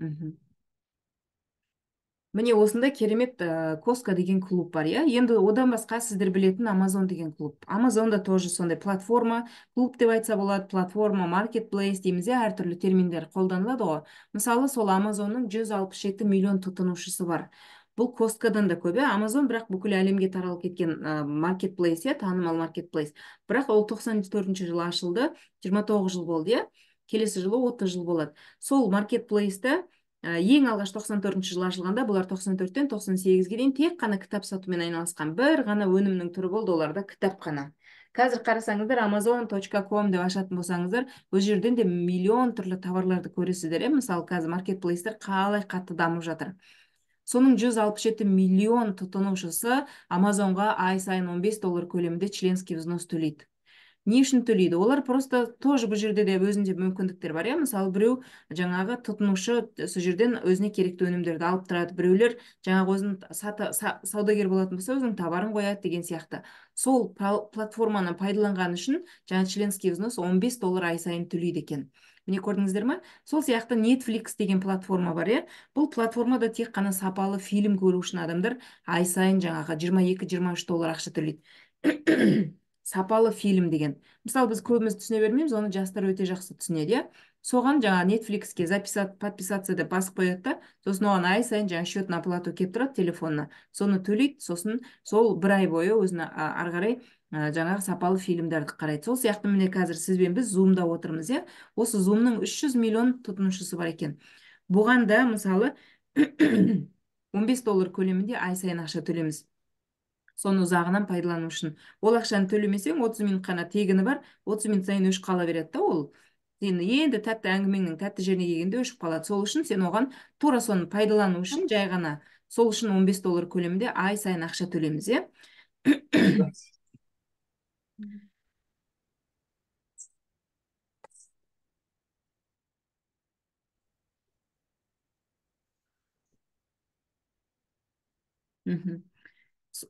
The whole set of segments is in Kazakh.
Мгм. Міне осындай керемет Коска деген клуб бар, иә. Енді одан басқа сіздер білетін Amazon деген клуб. Amazon да тоже сондай платформа, клуб деп айтса болады, платформа, маркетплейс дейміз, иә, әртүрлі терминдер қолданылады ғой. Мысалы, сол Amazonның 167 миллион тұтынушысы бар. Бұл Коскадан да көп, иә. Amazon бірақ бүкіл әлемге таралып кеткен маркетплейс, иә, танымал маркетплейс. Бірақ ол 94-ші жылы ашылды, 29 жыл болды, иә. Келесі жылы 30 жыл болады. Сол маркетплейсті ең алғаш 94-ші жылы ашылғанда бұлар 94-тен 98-ге дейін тек қана кітап сатумен айналысқан. Бір ғана өнімнің түрі болды, оларда кітап қана. Қазір қарасаңыздар, amazon.com деп ашатын болсаңыздар, ол жерден де миллион түрлі товарларды көресіздер. Мысалы, қазір маркетплейстер қалай қатты дамып жатыр. Соның 167 миллион тұтынушысы Амазонға ай сайын $15 көлемінде членский взнос төлейді. Не үшін төлейді? Олар просто тоже бұл жерде де өзінде мүмкіндіктер бар, иә. Мысалы, біреу жаңағы тұтынушы сол жерден өзіне керекті өнімдерді алып тұрады, біреулер жаңағы өзін саудагер болатын болса өзінің товарын қояды деген сияқты. Сол платформаны пайдаланған үшін жаңа членский взнос $15 ай сайын төлейді екен. Міне, көрдіңіздер ма? Сол сияқты Netflix деген платформа бар, иә. Бұл платформада тек қана сапалы фильм көру үшін адамдар ай сайын жаңағы $22-23 ақша төлейді. Сапалы фильм деген. Мысалы, біз көбіміз түсіне бермейміз, оны жастар өте жақсы түсінеді, иә. Соған жаңа Netflixке подписаться деп басып қояды да, сосын оған ай сайын жаңа счет на оплату келіп тұрады телефонына. Соны төлейді, сосын сол бір ай бойы өзіне ары қарай жаңағы сапалы фильмдерді қарайды. Сол сияқты міне қазір сізбен біз Zoom-да отырмыз, иә. Осы Zoom-ның 300 миллион тұтынушысы бар екен. Бұған да мысалы $15 көлемінде ай сайын ақша төлейміз. Соны ұзағынан пайдалану үшін. Ол ақшаны төлемесең 30 минут қана тегіні бар, 30 минут сайын өшіп қала береді да ол. Сен енді тәтті әңгімеңнің тәтті жеріне келгенде өшіп қалады. Сол үшін сен оған тура соны пайдалану үшін жай ғана сол үшін $15 көлемінде ай сайын ақша төлейміз, иә. Мхм.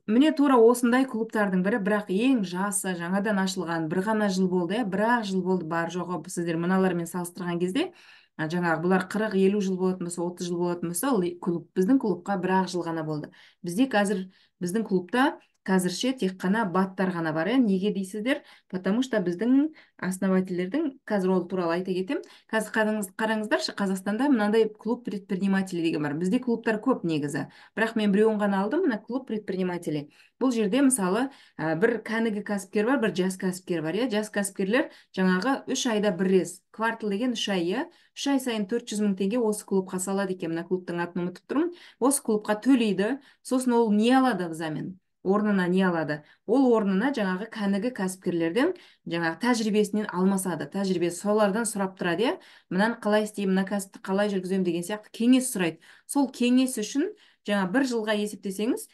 Міне тура осындай клубтардың бірі, бірақ ең жасы жаңадан ашылған, бір ғана жыл болды, иә, бір-ақ жыл болды бар жоғы сіздер мыналармен салыстырған кезде, жаңағы бұлар 40-50 жыл болатын болса, 30 жыл болатын болса, ол клуб біздің клубқа бір-ақ жыл ғана болды. Бізде қазір біздің клубта қазірше тек қана баттар ғана бар, иә. Неге дейсіздер? Потому что біздің основательдердің, қазір ол туралы айта кетемін. Қазір қараңыздаршы, Қазақстанда мынандай клуб предпринимателей деген бар. Бізде клубтар көп негізі. Бірақ мен біреуін ғана алдым, мына клуб предпринимателей. Бұл жерде мысалы бір кәнігі кәсіпкер бар, бір жас кәсіпкер бар, иә. Жас кәсіпкерлер жаңағы 3 айда бір рез, квартал деген 3 ай, иә. 3 ай сайын 400 мың теңге осы клубқа салады екен. Мына клубтың атын ұмытып тұрмын. Осы клубқа төлейді. Сосын ол не алады взамен? Орнына не алады? Ол орнына жаңағы кәнігі кәсіпкерлерден жаңағы тәжірибесінен алмасады. Тәжірибесі солардан сұрап тұрады, иә. Мынаны қалай істеймін, мына кәсіпті қалай жүргіземін деген сияқты кеңес сұрайды. Сол кеңес үшін жаңа бір жылға есептесеңіз,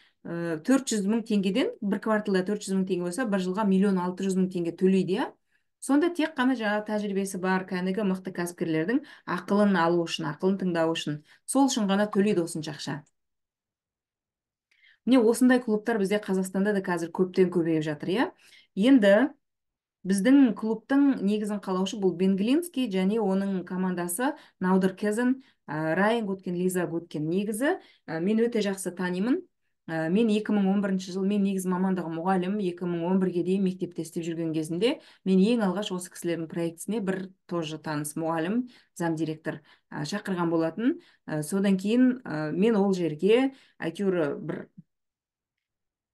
400 мың теңгеден, бір кварталда 400 мың теңге болса, бір жылға 1,6 миллион теңге төлейді, иә. Сонда тек қана жаңа тәжірибесі бар кәнігі мықты кәсіпкерлердің ақылын алу үшін, ақылын тыңдау үшін, сол үшін ғана төлейді осынша ақша. Міне осындай клубтар бізде Қазақстанда да қазір көптен көбейіп жатыр, иә. Енді біздің клубтың негізін қалаушы бұл Бен Глинский және оның командасы Наудер Кезен, Райан Гудкин, Лиза Гудкин. Негізі мен өте жақсы танимын. Мен 2011 жыл, мен негізі мамандығым мұғалім, 2011-ге дейін мектепте істеп жүрген кезінде мен ең алғаш осы кісілердің проектісіне бір тоже таныс мұғалім, замдиректор шақырған болатын. Содан кейін мен ол жерге әйтеуір бір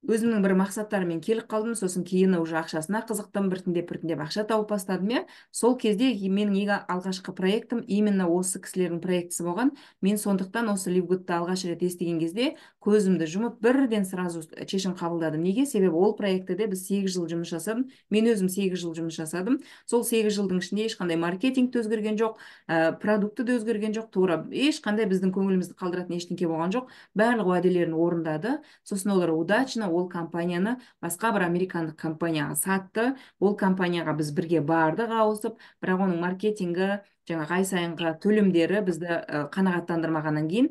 өзімнің бір мақсаттарымен келіп қалдым, сосын кейін уже ақшасына қызықтым, біртіндеп ақша тауып бастадым, иә. Сол кезде менің ең алғашқы проектім именно осы кісілердің проектісі болған. Мен сондықтан осы Ливгудты алғаш рет естіген кезде көзімді жұмып бірден сразу шешім қабылдадым. Неге? Себебі ол проектіде біз 8 жыл жұмыс жасадым. Мен өзім 8 жыл жұмыс жасадым. Сол 8 жылдың ішінде ешқандай маркетинг те өзгерген жоқ, продукты да өзгерген жоқ, тура ешқандай біздің көңілімізді қалдыратын ештеңке болған жоқ. Барлық уәделерін орындады. Сосын олар удачно ол компанияны басқа бір американдық компанияға сатты. Ол компанияға біз бірге бардық ауысып, бірақ оның маркетингі, жаңағы ай сайынғы төлемдері бізді қанағаттандырмағаннан кейін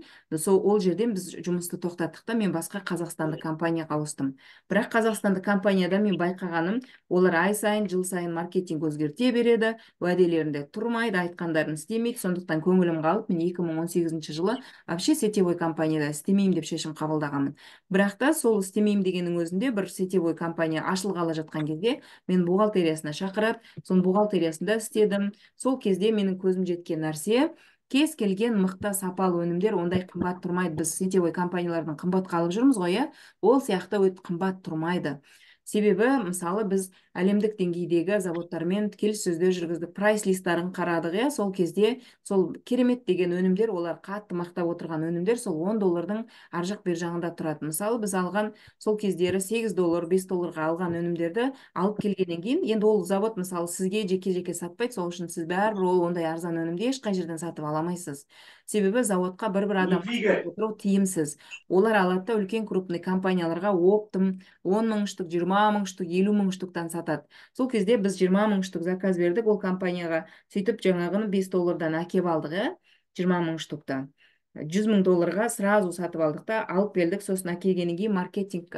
ол жерден біз жұмысты тоқтаттық та мен басқа қазақстандық компанияға ауыстым. Бірақ қазақстандық компанияда мен байқағаным, олар ай сайын жыл сайын маркетинг өзгерте береді, уәделерінде тұрмайды, айтқандарын істемейді. Сондықтан көңілім қалып, мен 2018 жылы вообще сетевой компанияда істемеймін деп шешім қабылдағанмын. Бірақ та сол істемеймін дегеннің өзінде бір сетевой компания ашылғалы жатқан кезде мен бухгалтериясына шақырып, соның бухгалтериясында істедім. Сол кезде менің көзім жеткен нәрсе, кез келген мықты сапалы өнімдер ондай қымбат тұрмайды. Біз сетевой компаниялардың қымбатқа алып жүрміз ғой, иә? Ол сияқты өте қымбат тұрмайды. Себебі, мысалы, біз әлемдік деңгейдегі заводтармен келіссөздер жүргіздік, прайс листтарын қарадық, иә? Сол кезде сол керемет деген өнімдер, олар қатты мақтап отырған өнімдер, сол $10 ар жақ бер жағында тұрады. Мысалы, біз алған сол кездері $8, $5 алған өнімдерді алып келгеннен кейін, енді ол завод мысалы сізге жеке-жеке сатпайды, сол үшін сіз бәрібір ол ондай арзан өнімді ешқай жерден сатып ала алмайсыз. Себебі заводқа бір адам отыру тиімсіз. Олар алады да үлкен крупный компанияларға оптом 10 мың штук, 20 мың штук, 50 мың штуктан сатады. Сол кезде біз 20 мың штук заказ бердік ол компанияға. Сөйтіп жаңағыны $5 әкеп алдық, 20 мың штуктан. $100 мың сразу сатып алдық та алып келдік. Сосын әкелгеннен кейін маркетинг,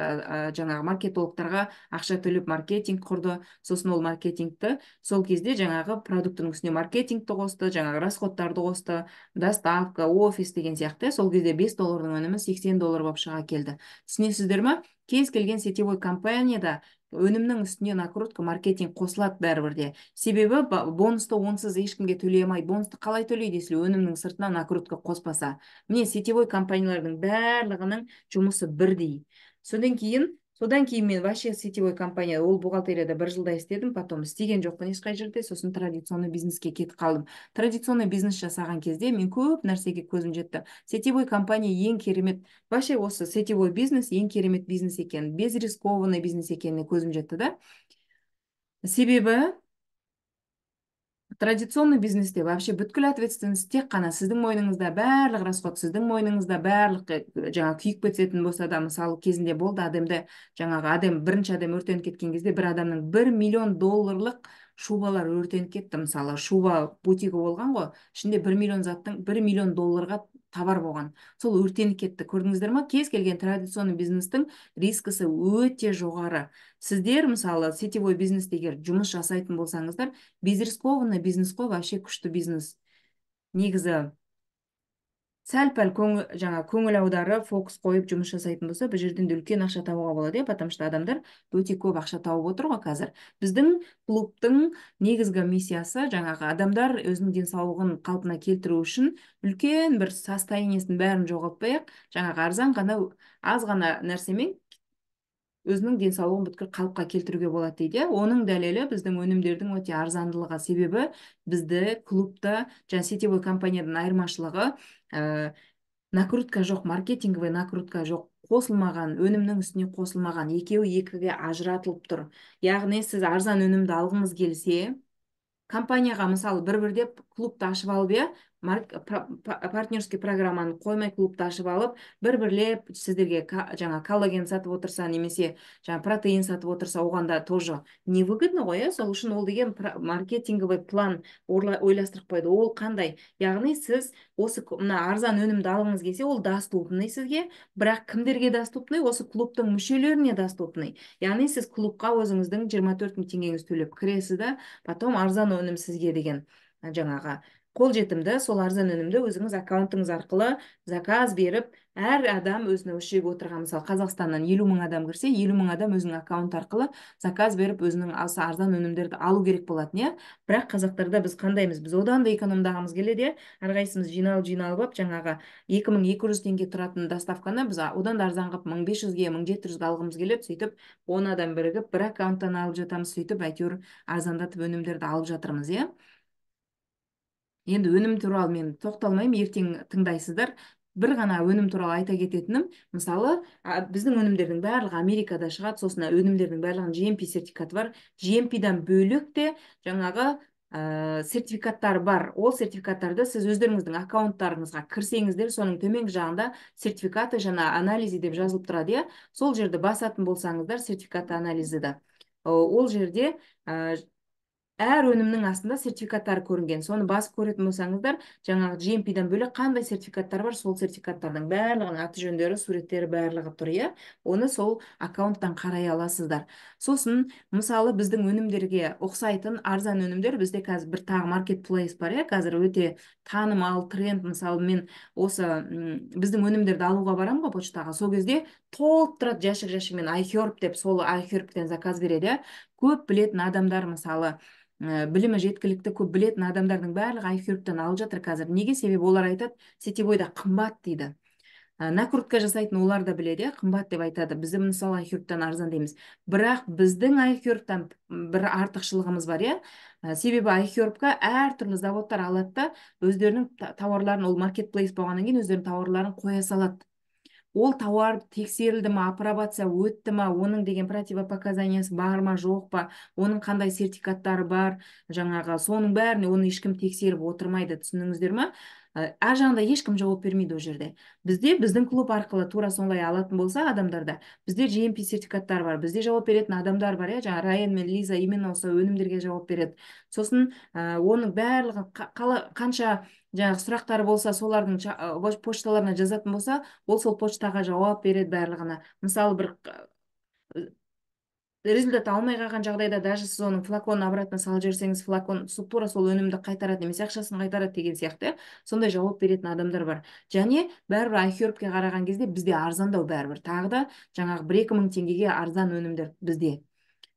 жаңағы маркетологтарға ақша төлеп маркетинг құрды. Сосын ол маркетингті сол кезде жаңағы продуктының үстіне маркетингті қосты, жаңағы расходтарды қосты, доставка, офис деген сияқты. Сол кезде $5 өнімі $80 болып шыға келді. Түсінесіздер ме? Кез келген сетевой компанияда өнімнің үстіне накрутка, маркетинг қосылады бәрібір де. Себебі бонусты онсыз ешкімге төлей алмайды. Бонусты қалай төлейді десілі, өнімнің сыртына накрутка қоспаса. Міне сетевой компаниялардың барлығының жұмысы бірдей. Содан кейін мен вообще сетевой компания, ол бухгалтерияда 1 жылда істедім, потом істеген жоқпын ешқай жерде, сосын традиционный бизнеске кетіп қалдым. Традиционный бизнес жасаған кезде мен көп нәрсеге көзім жетті. Сетевой компания ең керемет, вообще осы сетевой бизнес ең керемет бизнес екен, безрискованный бизнес екеніне көзім жетті да. Себебі традиционный бизнесте вообще бүткіл ответственность тек қана сіздің мойныңызда, барлық расход сіздің мойныңызда, барлық жаңа күйіп кететін болса да, мысалы кезінде болды бірінші адам өртеніп кеткен кезде бір адамның $1 миллион шубалар өртеніп кетті. Мысалы шуба бутигі болған ғой, ішінде 1 миллион заттың $1 миллион товар болған. Сол өртеніп кетті. Көрдіңіздер ме? Кез келген традиционный бизнестің рискісі өте жоғары. Сіздер мысалы сетевой бизнесте егер жұмыс жасайтын болсаңыздар, безрискованный бизнес қой, вообще күшті бизнес. Негізі сәл-пәл көңіл аударып, фокус қойып жұмыс жасайтын болса, бұл жерден де үлкен ақша табуға болады, потому что адамдар өте көп ақша тауып отыр ғой қазір. Біздің клубтың негізгі миссиясы адамдар өзінің денсаулығын қалпына келтіру үшін үлкен бір состояниесін бәрін жоғалтпай-ақ, арзан ғана, аз ғана нәрсемен өзінің денсаулығын бүткіл қалыпқа келтіруге болады дейді. Оның дәлелі біздің өнімдердің өте арзандылығы. Себебі бізді клубта сетевой компаниядан айырмашылығы, накрутка жоқ, маркетинговый накрутка жоқ, қосылмаған, өнімнің үстіне қосылмаған, екеуі екіге ажыратылып тұр. Яғни сіз арзан өнімді алғыңыз келсе, компанияға мысалы бір-бірдеп клубты ашып алып, партнерский программаны қоймай клубты ашып алып, бір-бірлеп сіздерге коллаген сатып отырса, немесе протеин сатып отырса, оғанда тоже невыгодно ғой, сол үшін ол деген маркетинговый план ойластырып қойды. Ол қандай? Яғни сіз осы арзан өнімді алғыңыз келсе, ол доступный сізге, бірақ кімдерге доступный? Осы клубтың мүшелеріне доступный. Яғни сіз клубқа өзіңіздің 24 000 теңгеңіз төлеп кіресіз да, потом арзан өнім сізге деген қолжетімді, сол арзан өнімді өзіңіз аккаунтыңыз арқылы заказ беріп, әр адам өзіне өшігі отырған, мысалы Қазақстаннан 50 мың адам кірсе, 50 мың адам өзінің аккаунт арқылы заказ беріп, өзінің арзан өнімдерді алу керек болады, не? Бірақ қазақтарда біз қандаймыз? Біз одан да экономдағымыз келеді, әрқайсымыз жиналып, 2200 теңге тұратын доставканы біз одан да арзан қылып 1500-ге, 1700-ге алғымыз келеді, сөйтіп 10 адам бірігіп, бір аккаунттан алып жатамыз, сөйтіп әйтеуір арзандатып өнімдерді алып жатырмыз, е? Енді өнім туралы мен тоқталмаймын, ертең тыңдайсыздар. Бір ғана өнім туралы айта кететінім, мысалы, біздің өнімдердің барлығы Америкада шығады, сосын өнімдердің барлығының GMP сертификаты бар. GMP-дан бөлек те сертификаттар бар. Ол сертификаттарды сіз өздеріңіздің аккаунттарыңызға кірсеңіздер, соның төменгі жағында сертификаты анализі деп жазылып тұрады, сол жерді басатын болсаңыздар, сертификаты анализі да. Ол жерде әр өнімнің астында сертификаттары көрінген. Соны басып көретін болсаңыздар, жаңағы GMP-дан бөлек қандай сертификаттар бар, сол сертификаттардың барлығының аты жөндері, суреттері барлығы тұр, иә. Оны сол аккаунттан қарай аласыздар. Сосын, мысалы, біздің өнімдерге ұқсайтын арзан өнімдер бізде қазір бір тағы маркетплейс бар, иә. Қазір өте танымал тренд. Мысалы, мен осы біздің өнімдерді алуға барамын ғой почтаға. Сол кезде толып тұрады жәшік-жәшігімен iHerb деп, сол iHerbтен заказ береді, иә. Көп білетін адамдар, мысалы, білімі жеткілікті көп білетін адамдардың барлығы iHerb алып жатыр қазір. Неге? Себебі олар айтады, сетевойда қымбат дейді. Накрутка жасайтын олар да біледі, қымбат деп айтады. Бізді мысалы iHerb арзан дейміз. Бірақ біздің iHerb бір артықшылығымыз бар, иә. Себебі iHerb-ка әртүрлі заводтар алады да өздерінің тауарларын, ол маркетплейс болғаннан кейін өздерінің тауарларын қоя салады. Ол тауар тексерілді ма, апробация өтті ма, оның деген противопоказаниясы бар ма, жоқ па, оның қандай сертификаттары бар, жаңағы соның бәріне оны ешкім тексеріп отырмайды, түсініңіздер ма? Ар жағында ешкім жауап бермейді ол жерде. Біздің клуб арқылы тура сондай алатын болса адамдарда, бізде GMP сертификаттар бар, бізде жауап беретін адамдар бар, иә, жаңа Райан мен Лиза именно осы өнімдерге жауап береді. Сосын оның барлығы қанша жаңағы сұрақтары болса, солардың почталарына жазатын болса, ол сол почтаға жауап береді барлығына. Мысалы, бір результат алмай қалған жағдайда даже сіз оның флаконын обратно салып жіберсеңіз, флакон тура сол өнімді қайтарады немесе ақшасын қайтарады деген сияқты, сондай жауап беретін адамдар бар. Және бәрібір iHerbке қараған кезде бізде арзандау бәрібір. Тағы да жаңағы 1-2 мың теңгеге арзан өнімдер бізде.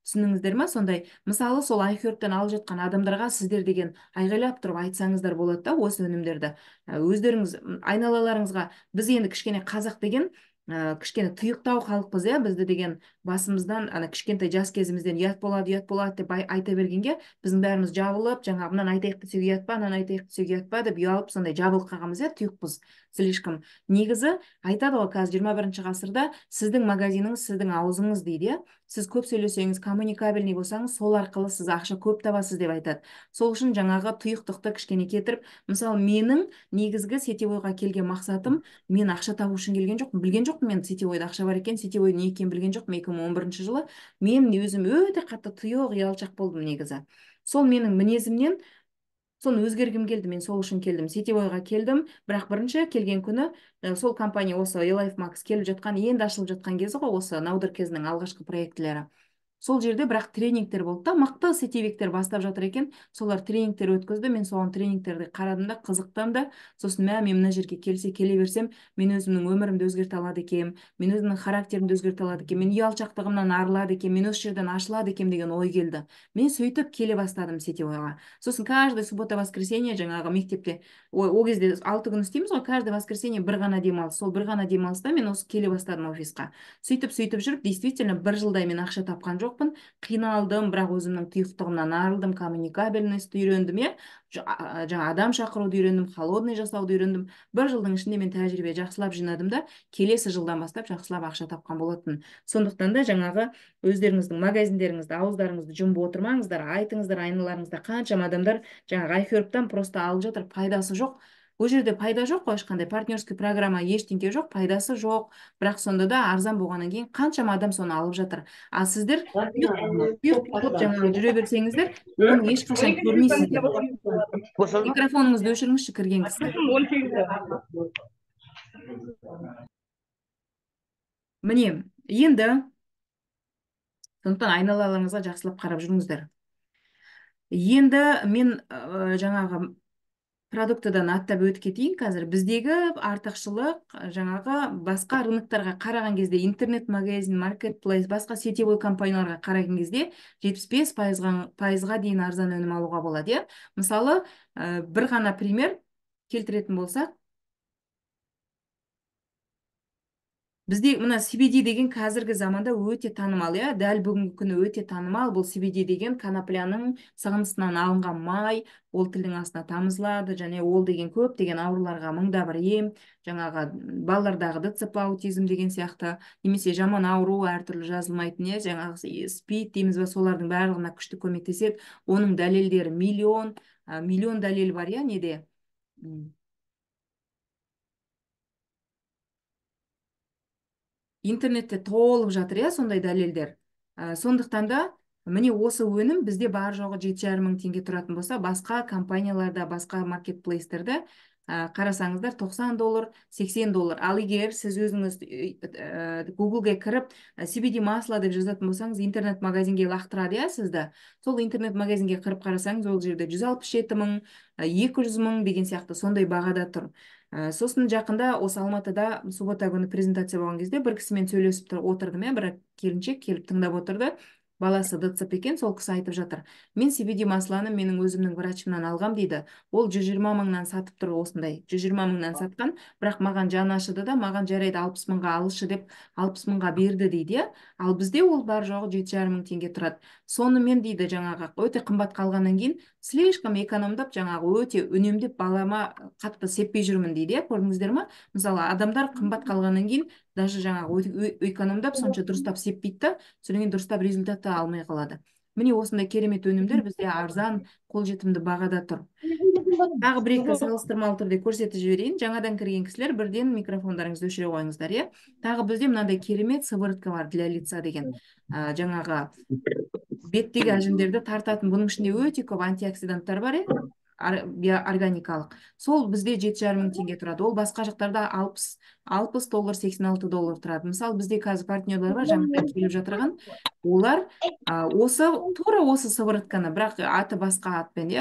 Түсініңіздер ма? Сондай, мысалы, сол iHerbтен алып жатқан адамдарға сіздер деген айғайлап тұрып айтсаңыздар болады да осы өнімдерді. Өздеріңіз айналаларыңызға, біз енді кішкене қазақ деген кішкене тұйықтау халықпыз, иә. Бізді деген басымыздан кішкентай жас кезімізден ұят болады деп айта бергенге біздің бәріміз жабылып, жаңағы мынаны айтайық десек ұят па, мынаны айтайық десек ұят па деп ұялып сондай жабылып қалғанбыз, иә, тұйықпыз слишком. Негізі айтады ғой, қазір 21 ғасырда сіздің магазиніңіз сіздің аузыңыз дейді, иә. Сіз көп сөйлесеңіз, коммуникабельный болсаңыз, сол арқылы сіз ақша көп табасыз деп айтады. Сол үшін жаңағы тұйықтықты кішкене кетіріп, мысалы, менің негізгі сетевойға келген мақсатым, мен ақша табу үшін келген жоқпын, білген жоқпын мен сетевойда ақша бар екен, сетевой не екенін білген жоқпын 2011 жылы. Мен өзім өте қатты тұйық ұялшақ болдым негізі. Сол менің мінезімнен соны өзгергім келді, мен сол үшін келдім, сетевойға келдім. Бірақ бірінші келген күні сол компания, осы Elife Max келіп жатқан, енді ашылып жатқан кезі ғой, осы Наудеркезінің алғашқы проектілері. Сол жерде бірақ тренингтер болды да, мықты сетевиктер бастап жатыр екен. Солар тренингтер өткізді, мен соған тренингтерді қарадым да, қызықтым да. Сосын мен мына жерге келе берсем, мен өзімнің өмірімді өзгерте алады екенмін, мен өзімнің характерімді өзгерте алады екенмін, мен ұялшақтығымнан арылады екенмін, мен осы жерден ашылады екенмін деген ой келді. Мен сөйтіп келе бастадым сетевойға. Сосын каждый суббота воскресенье жаңағы мектепте, ол кезде 6 күн істейміз ғой, каждый воскресенье бір ғана демалыс. Сол бір ғана демалыста мен осы келе бастадым офисқа. Сөйтіп жүріп, действительно бір жылдай мен ақша тапқан жоқпын, қиналдым, бірақ өзімнің тұйықтығымнан арылдым, коммуникабельностьті үйрендім, иә. Жаңа адам шақыруды үйрендім, холодный жасауды үйрендім. Бір жылдың ішінде мен тәжірибе жақсылап жинадым да, келесі жылдан бастап жақсылап ақша тапқан болатын. Сондықтан да жаңағы өздеріңіздің магазиндеріңізді, ауыздарыңызды жұмып отырмаңыздар, айтыңыздар айналарыңызда қаншама адамдар жаңағы iHerbтан просто алып жатыр, пайдасы жоқ. Ол жерде пайда жоқ қой, ешқандай партнерский программа, ештеңке жоқ, пайдасы жоқ. Бірақ сонда да арзан болғаннан кейін қаншама адам соны алып жатыр. А сіздер тұйық жаңағы жүре берсеңіздер, оны ешқашан көрмейсіздер. Микрофоныңызды өшіріңізші, кірген кісі. Міне, енді сондықтан айналаларыңызға жақсылап қарап жүріңіздер. Енді мен жаңағы продуктыдан аттап өтіп кетейін. Қазір біздегі артықшылық жаңағы басқа рыноктарға қараған кезде, интернет-магазин, маркетплейс, басқа сетевой компанияларға қараған кезде 75%-ға дейін арзан өнім алуға болады, иә. Мысалы, бір ғана пример келтіретін болсақ, бізде мына CBD деген қазіргі заманда өте танымал, иә, дәл бүгінгі күні өте танымал. Бұл CBD деген конопляның сығындысынан алынған май, ол тілдің астына тамызылады, және ол деген көптеген ауруларға мыңда бір ем, жаңағы балалардағы ДЦП, аутизм деген сияқты, немесе жаман ауру, әртүрлі жазылмайтын, иә, жаңағы СПИД дейміз бе, солардың барлығына күшті көмектеседі. Оның дәлелдері миллион дәлел бар, иә, неде интернетте толып жатыр, иә, сондай дәлелдер. Сондықтан да міне осы өнім бізде бар жоғы 7,5 мың теңге тұратын болса, басқа компанияларда, басқа маркетплейстерде қарасаңыздар $90, $80. Ал егер сіз өзіңіз Google-ге кіріп CBD масло деп жазатын болсаңыз, интернет-магазинге лақтырады, сізді. Сол интернет-магазинге кіріп қарасаңыз, ол жерде 167 мың, 200 мың деген сияқты сондай бағада тұр. Сосын жақында осы Алматыда суббота күні презентация болған кезде бір кісімен сөйлесіп отырдым, бір келіншек келіп тыңдап отырды. Баласы ДЦП екен, сол кісі айтып жатыр. Мен CBD масланы менің өзімнің врачымнан алғам дейді. Ол 120 мыңнан сатып тұр осындай. 120 мыңнан сатқан, бірақ маған жаны ашыды да, маған жарайды 60 мыңға алшы деп 60 мыңға берді дейді. Ал бізде ол бар жоғы 7,5 мың теңге тұрады. Сонымен дейді жаңағы өте қымбат қалғаннан кейін слишком экономдап, жаңағы өте үнемдеп балама қатты сеппей жүрмін дейді. Көрдіңіздер ме? Мысалы, адамдар қымбат қалғаннан кейін даже жаңағы экономдап сонша дұрыстап сеппейді да, содан кейін дұрыстап результатты алмай қалады. Міне осындай керемет өнімдер бізде арзан, қолжетімді бағада тұр. Тағы бір екі салыстырмалы түрде көрсетіп жіберейін. Жаңадан кірген кісілер бірден микрофондарыңызды өшіре қойыңыздар, Тағы бізде мынандай керемет сыворотка бар, для лица деген. Жаңағы беттегі әжімдерді тартатын, бұның ішінде өте көп антиоксиданттар бар, органикалық. Сол бізде 7,5 мың теңге тұрады. Ол басқа жақтарда $60, $86 тұрады. Мысалы, бізде қазір партнерлар бар, жаңадан келіп жатырған. Олар тура осы сыворотканы, бірақ аты басқа атпен,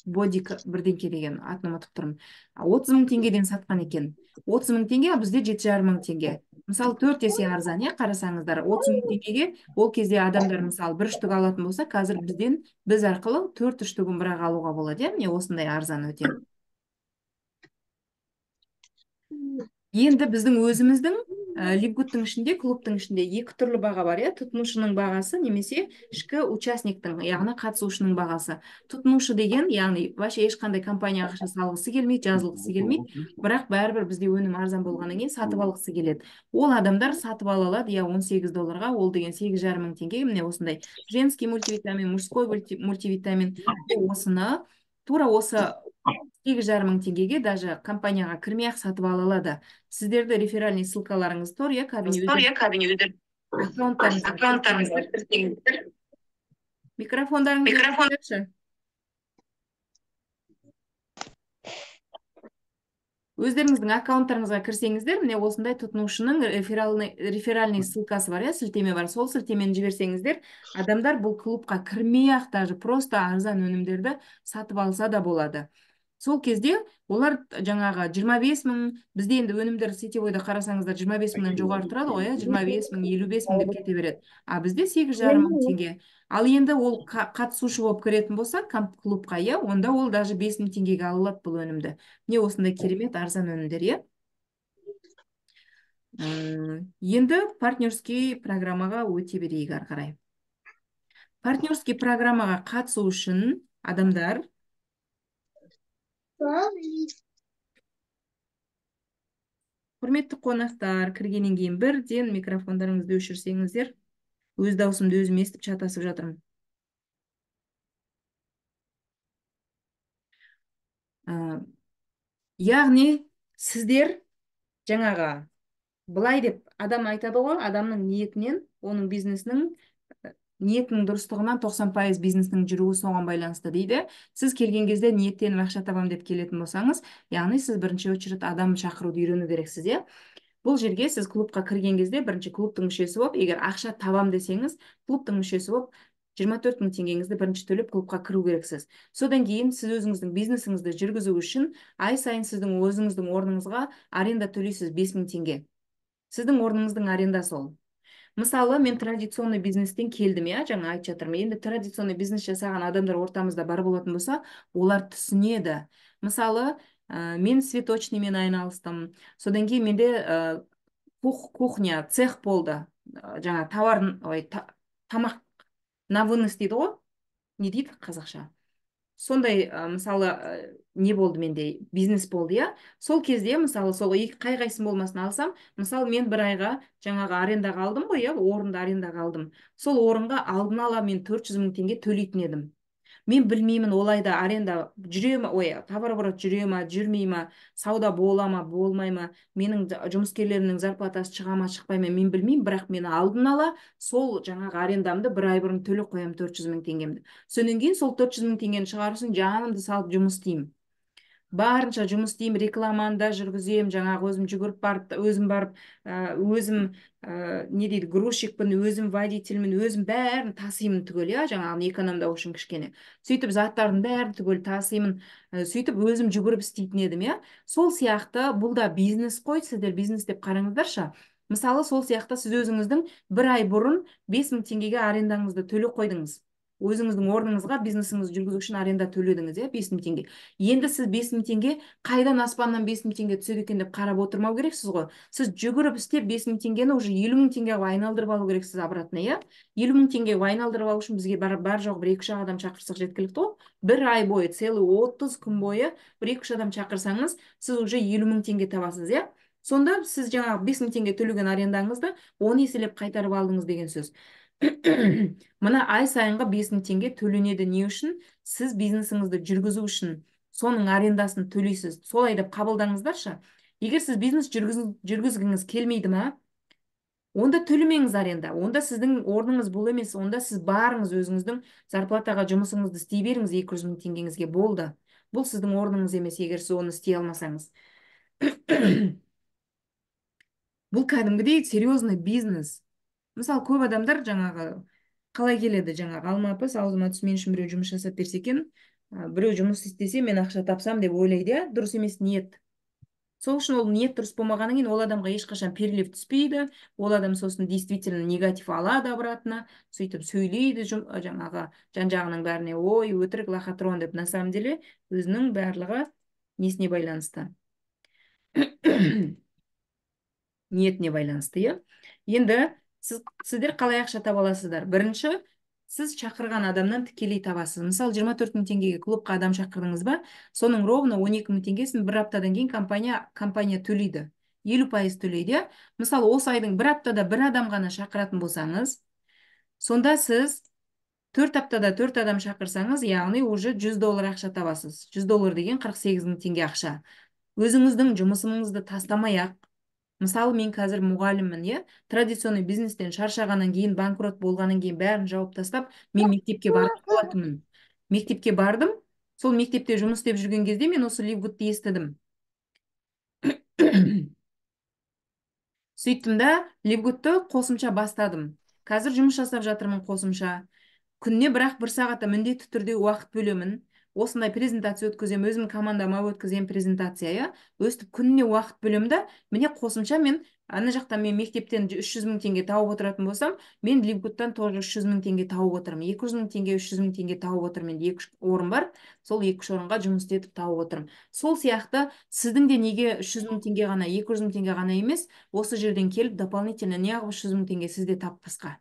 бодик бірдеңке деген атын ұмытып тұрмын. 30 мың теңгеден сатқан екен. 30 мың теңге, а бізде 7,5 мың теңге. Мысалы, 4 есе арзан, қарасаңыздар. 30 мың теңгеге ол кезде адамдар мысалы бір штук алатын болса, қазір біз арқылы 4 штугын бірақ алуға болады, міне осындай арзан өте. Енді біздің өзіміздің Либгудтың ішінде, клубтың ішінде екі түрлі баға бар, тұтынушының бағасы немесе ішкі участниктің, яғни қатысушының бағасы. Тұтынушы деген, яғни вообще ешқандай компанияға ақша салғысы келмейді, жазылғысы келмейді, бірақ бәрібір бізде өнім арзан болғаннан кейін сатып алғысы келеді. Ол адамдар сатып ала алады, $18, ол деген 8,5 мың теңге. Міне осындай женский мультивитамин, мужской мультивитамин. Осыны тура осы 8,5 мың теңгеге даже компанияға кірмей-ақ сатып ала алады. Сіздерді реферальный ссылкаларыңыз тұр, кабинет аккаунттарыңызға кірсеңіздер. Микрофондарыңызды өшіріңізші. Өздеріңіздің аккаунттарыңызға кірсеңіздер, міне осындай тұтынушының реферальный ссылкасы бар, сілтеме бар. Сол сілтемені жіберсеңіздер, адамдар бұл клубқа кірмей-ақ даже просто арзан өнімдерді сатып алса да болады. Сол кезде олар жаңағы 25 мың, бізде енді өнімдер сетевойда қарасаңыздар 25 мыңнан жоғары тұрады ғой, 25 мың, 55 мың деп кете береді. А бізде 8,5 мың теңге. Ал енді ол қатысушы болып кіретін болса, клубқа, онда ол даже 5 мың теңгеге алынады бұл өнімді. Не осындай керемет арзан өнімдер, Енді партнерский программаға өте берейік ары қарай. Партнерский программаға қатысу үшін адамдар құрметті қонақтар, кіргеннен кейін бірден микрофондарыңызды өшірсеңіздер, өз даусымды өзім естіп шатасып жатырмын. Яғни сіздер жаңаға былай деп адам айтады ғой, адамның ниетінен, оның бизнесінің ниетінің дұрыстығынан 90% бизнесінің жүруі соған байланысты дейді. Сіз келген кезде ниеттеніп ақша табам деп келетін болсаңыз, яғни сіз бірінші очередь адам шақыруды үйрену керексіз, Бұл жерге сіз клубқа кірген кезде бірінші клубтың мүшесі болып, егер ақша табам десеңіз, клубтың мүшесі болып 24 мың теңгеңізді бірінші төлеп клубқа кіру керексіз. Содан кейін сіз өзіңіздің бизнесіңізді жүргізу үшін ай сайын сіздің өзіңіздің орныңызға аренда төлейсіз 5 мың теңге. Сіздің орныңыздың арендасы ол. Мысалы, мен традиционный бизнестен келдім, жаңа айтып жатырмын. Енді традиционный бизнес жасаған адамдар ортамызда бар болатын болса, олар түсінеді. Мысалы, мен цветочныймен айналыстым. Содан кейін менде кухня, цех болды. Жаңа тамақ на вынос дейді ғой? Не дейді қазақша? Сондай, мысалы, не болды менде? Бизнес болды, Сол кезде, мысалы, сол қай қайсын болмасын алсам, мысалы, мен бір айға жаңағы арендаға алдым ғой, орынды арендаға алдым. Сол орынға алдын ала мен 400 мың теңге төлейтін едім. Мен білмеймін олайда аренда жүре ма, ой, товарооборот жүре ма, жүрмей ма, сауда бола ма, болмай ма, менің жұмыскерлерімнің зарплатасы шыға ма, шықпай ма, мен білмеймін, бірақ мен алдын ала сол жаңағы арендамды бір ай бұрын төлеп қоямын 400 мың теңгемді. Сонан кейін сол 400 мың теңгені шығарып жанымды салып жұмыс істеймін. Барынша жұмыс істеймін, рекламаны да жүргіземін, жаңағы өзім жүгіріп барып, өзім барып, өзім не дейді, грузчикпін, өзім водительмін, өзім бәрін тасимын түгел, иә, жаңағы экономдау үшін кішкене. Сөйтіп заттардың бәрін түгел тасимын, сөйтіп өзім жүгіріп істейтін едім, иә. Сол сияқты бұл да бизнес қой, сіздер бизнес деп қараңыздаршы. Мысалы, сол сияқты сіз өзіңіздің бір ай бұрын 5 мың теңгеге арендаңызды төлеп қойдыңыз. Өзіңіздің орныңызға бизнесіңізді жүргізу үшін аренда төледіңіз, иә, 5 мың теңге. Енді сіз 5 мың теңге қайдан аспаннан 5 мың теңге түседі екен деп қарап отырмау керексіз ғой. Сіз жүгіріп істеп 5 мың теңгені уже 50 мың теңгеге айналдырып алу керексіз обратно, иә. 50 мың теңгеге айналдырып алу үшін бізге бар жоқ бір 2-3 адам шақырсақ жеткілікті ғой. Bir ай бойы, целый 30 күн бойы бір 2-3 адам шақырсаңыз, сіз уже 50 мың теңге табасыз, иә. Сонда сіз жаңағы 5 мың теңге төлеген арендаңызды 10 еселеп қайтарып алдыңыз деген сөз. Мына ай сайынғы 5 мың теңге төленеді не үшін? Сіз бизнесіңізді жүргізу үшін соның арендасын төлейсіз. Солай деп қабылдаңыздаршы. Егер сіз бизнес жүргізгіңіз келмейді ма, онда төлемеңіз аренда. Онда сіздің орныңыз бұл емес. Онда сіз барыңыз өзіңіздің зарплатаға жұмысыңызды істей беріңіз 200 мың теңгеңізге, болды. Бұл сіздің орныңыз емес, егер сіз оны істей алмасаңыз. Бұл кәдімгідей серьезный бизнес. Мысалы, көп адамдар жаңағы қалай келеді, жаңағы алмапыз аузыма түс, мен үшін біреу жұмыс жасап берсе екен, біреу жұмыс істесе мен ақша тапсам деп ойлайды, иә. Дұрыс емес ниет. Сол үшін ол ниет дұрыс болмағаннан кейін ол адамға ешқашан перелив түспейді, ол адам сосын действительно негатив алады обратно, сөйтіп сөйлейді жаңағы жан-жағының бәріне, ой, өтірік, лохотрон деп. На самом деле өзінің барлығы несіне байланысты? Ниетіне байланысты, иә. Енді сіздер қалай ақша таба аласыздар? Бірінші, сіз шақырған адамнан тікелей табасыз. Мысалы, 24 мың теңгеге клубқа адам шақырдыңыз ба, соның ровно 12 мың теңгесін бір аптадан кейін компания төлейді. 50% төлейді, иә. Мысалы, осы айдың бір аптада бір адам ғана шақыратын болсаңыз, сонда сіз 4 аптада 4 адам шақырсаңыз, яғни уже $100 ақша табасыз. $100 деген 48 мың теңге ақша. Өзіңіздің жұмысыңызды тастамай-ақ, мысалы, мен қазір мұғаліммін, иә. Традиционный бизнестен шаршағаннан кейін, банкрот болғаннан кейін бәрін жауып тастап, мен мектепке барып болатынмын. Мектепке бардым. Сол мектепте жұмыс істеп жүрген кезде мен осы Ливгудты естідім. Сөйттім да, Ливгудты қосымша бастадым. Қазір жұмыс жасап жатырмын қосымша. Күніне бірақ 1 сағатта міндетті түрде уақыт бөлемін. Осындай презентация өткізем, өзім командама өткізем презентация, иә. Өстіп күніне уақыт бөлемін да, міне қосымша мен ана жақтан мен мектептен 300 мың теңге тауып отыратын болсам, мен Ливгудтан тоже 300 мың теңге тауып отырмын. 200 мың теңге, 300 мың теңге тауып отырмын. Мен 2 орын бар, сол 2 орынға жұмыс істетіп тауып отырмын. Сол сияқты сіздің де неге 300 мың теңге ғана, 200 мың теңге ғана емес, осы жерден келіп дополнительно неғып 300 мың теңге сізде таппасқа.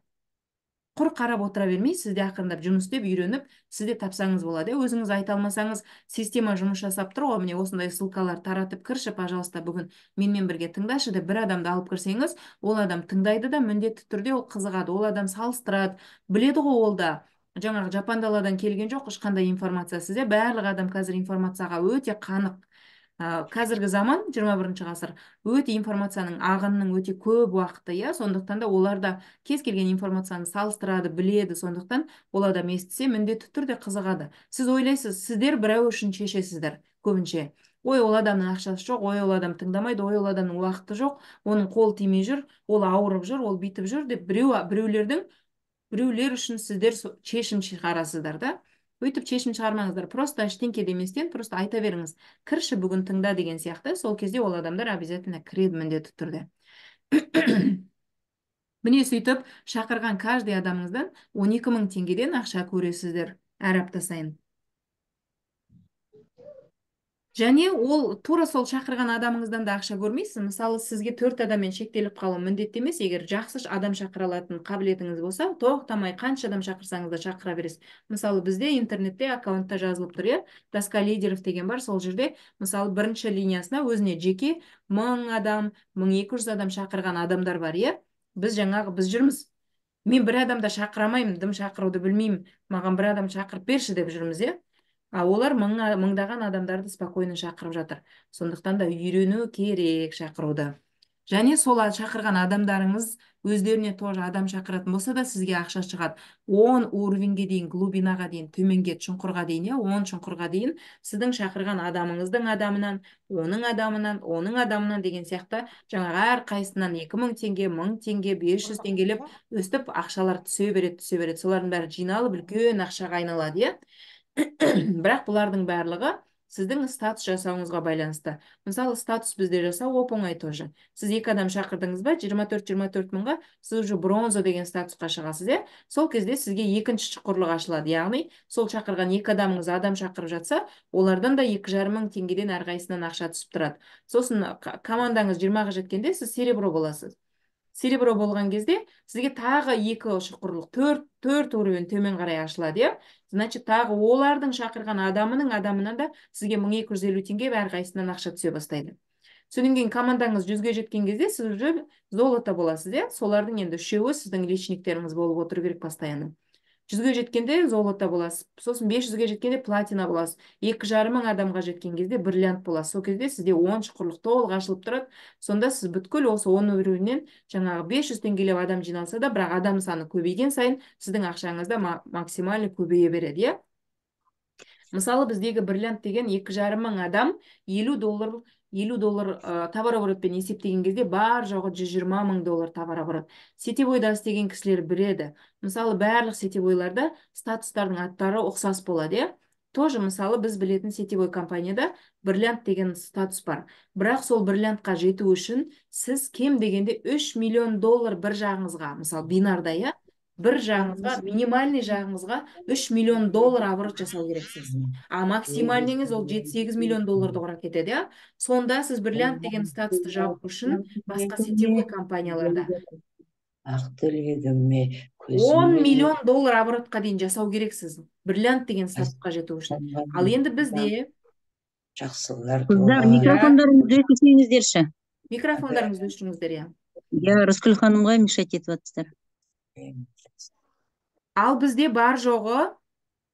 Құр қарап отыра бермей, сізде ақырындап жұмыс істеп, үйреніп, сізде тапсаңыз болады. Өзіңіз айта алмасаңыз, система жұмыс жасап тұр ғой, міне осындай ссылкалар таратып кірші, пожалуйста, бүгін менімен бірге тыңдашы деп бір адамды алып кірсеңіз, ол адам тыңдайды да, міндетті түрде ол қызығады, ол адам салыстырады, біледі ғой ол да. Жаңағы жапан даладан келген жоқ ешқандай информация. Сізде барлық адам қазір информацияға өте қанық. Қазіргі заман, 21 ғасыр, өте информацияның ағынның өте көп уақыты, иә. Сондықтан да олар да кез келген информацияны салыстырады, біледі. Сондықтан ол адам естісе, міндетті түрде қызығады. Сіз ойлайсыз, сіздер біреу үшін шешесіздер көбінше. Ой, ол адамның ақшасы жоқ, ой, ол адам тыңдамайды, ой, ол адамның уақыты жоқ, оның қол тимей жүр, ол ауырып жүр, ол бүйтіп жүр деп біреулер үшін сіздер шешім шығарасыздар да. Өйтіп шешім шығармаңыздар, просто ештеңке деместен просто айта беріңіз, кірші бүгін тыңда деген сияқты. Сол кезде ол адамдар обязательно кіреді міндетті түрде. Міне сөйтіп шақырған каждый адамыңыздан 12 мың теңгеден ақша көресіздер әр апта сайын. Және ол тура сол шақырған адамыңыздан да ақша көрмейсіз. Мысалы, сізге 4 адаммен шектеліп қалу міндетті емес. Егер жақсы адам шақыра алатын қабілетіңіз болса, тоқтамай қанша адам шақырсаңыз да шақыра бересіз. Мысалы, бізде интернетте аккаунтта жазылып тұр, иә, доска лидеров деген бар. Сол жерде, мысалы, бірінші линиясына өзіне жеке 1000 адам, 1200 адам шақырған адамдар бар, иә. Біз жүрміз. мен бір адамда шақыра алмаймын, дым шақыруды білмеймін, маған бір адам шақырып берші деп жүрміз, иә. А олар мыңдаған адамдарды спокойно шақырып жатыр. Сондықтан да үйрену керек шақыруды. Және сол шақырған адамдарыңыз өздеріне тоже адам шақыратын болса да сізге ақша шығады. 10 уровеньге дейін, глубинаға дейін, төменге, шұңқырға дейін, иә, 10 шұңқырға дейін сіздің шақырған адамыңыздың адамынан, оның адамынан деген сияқты жаңағы әрқайсысынан 2000 теңге, 1000 теңге, 500 теңгелеп өстіп ақшалар түсе береді, түсе береді. Солардың бәрі жиналып үлкен ақшаға айналады, иә. Бірақ бұлардың барлығы сіздің статус жасауыңызға байланысты. Мысалы, статус бізде жасау оп-оңай тоже. Сіз 2 адам шақырдыңыз ба, 24 мыңға сіз уже бронза деген статусқа шығасыз, иә. Сол кезде сізге екінші шұқырлық ашылады. Яғни, сол шақырған 2 адамыңыз адам шақырып жатса, олардан да 2,5 мың теңгеден әрқайсынан ақша түсіп тұрады. Сосын командаңыз 20-ға жеткенде сіз серебро боласыз. Серебро болған кезде сізге тағы 2 шұқырлық, 4 уровень төмен қарай ашылады, иә. Значит, тағы олардың шақырған адамының адамынан да сізге 1250 теңге әрқайсынан ақша түсе бастайды. Содан кейін командаңыз 100-ге жеткен кезде сіз уже золото боласыз, иә. Солардың енді 3-еуі сіздің личниктеріңіз болып отыру керек постоянно. 100-ге жеткенде золото боласыз, сосын 500-ге жеткенде платина боласыз, 2,5 мың адамға жеткен кезде бриллиант боласыз. Сол кезде сізде 10 шұқырлық толық ашылып тұрады. Сонда сіз бүткіл осы 10 уровеньнен жаңағы 500 теңгелеп адам жиналса да, бірақ адам саны көбейген сайын сіздің ақшаңыз да максимально көбейе береді, иә. Мысалы, біздегі бриллиант деген 2,5 мың адам 50 доллар товарооборотпен есептеген кезде бар жоғы 120 мың доллар товарооборот. Сетевойда істеген кісілер біледі. Мысалы, барлық сетевойларда статустардың аттары ұқсас болады, иә. Тоже, мысалы, біз білетін сетевой компанияда бриллиант деген статус бар. Бірақ сол бриллиантқа жету үшін сіз кем дегенде 3 миллион доллар бір жағыңызға, мысалы, бинарда, иә, бір жағыңызға, минимальный жағыңызға 3 миллион доллар оборот жасау керексіз. А максимальнеңіз ол 7-8 миллион долларды құрап кетеді, иә. Сонда сіз бриллиант деген статусты жабу үшін басқа сетевой компанияларда 10 миллион доллар оборотқа дейін жасау керексіз бриллиант деген статусқа жету үшін. Ал енді бізде Жақсылар қыздар, микрофондарыңызды өшірсеңіздерші. Микрофондарыңызды өшіріңіздер, иә. Я Рыскүл ханымға мешать етіп жатсыздар. Ал бізде бар жоғы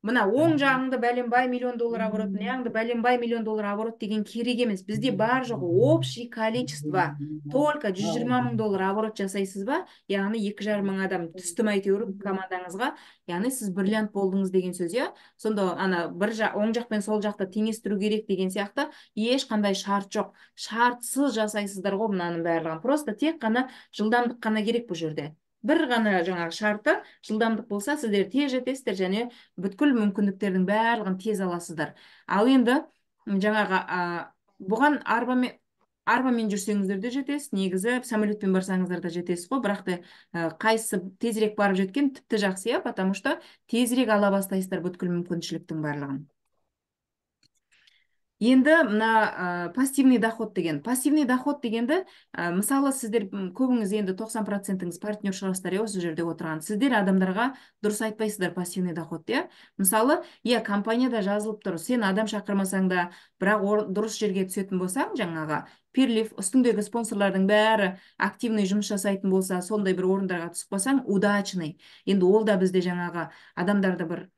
мына оң жағыңды бәленбай миллион доллар оборот, мына бәленбай миллион доллар оборот деген керек емес. Бізде бар жоғы общий количество только 120 мың доллар оборот жасайсыз ба, яғни 2,5 мың адам түстім әйтеуір командаңызға, яғни сіз бриллиант болдыңыз деген сөз, иә. Сонда ана оң жақ пен сол жақты теңестіру керек деген сияқты ешқандай шарт жоқ. Шартсыз жасайсыздар ғой мынаның барлығын. Просто тек қана жылдамдық қана керек бұл жерде. Бір ғана жаңағы шарты жылдамдық болса, сіздер тез жетесіздер және бүткіл мүмкіндіктердің барлығын тез аласыздар. Ал енді жаңағы бұған арбамен жүрсеңіздер де жетесіз, негізі самолетпен барсаңыздар да жетесіз ғой, бірақ та қайсысы тезірек барып жеткен тіпті жақсы, иә, потому что тезірек ала бастайсыздар бүткіл мүмкіншіліктің барлығын. Енді мына пассивный доход деген. Пассивный доход дегенді, мысалы, сіздер көбіңіз енді 90%-іңіз партнер шығарсыздар, осы жерде отырған. Сіздер адамдарға дұрыс айтпайсыздар пассивный доход, иә. Мысалы, компанияда жазылып тұр, сен адам шақырмасаң да, бірақ дұрыс жерге түсетін болсаң, жаңағы перлив, үстіңдегі спонсорлардың бәрі активный жұмыс жасайтын болса, сондай бір орындарға түсіп қалсаң, удачный. Енді ол да бізде жаңағы адамдарды бір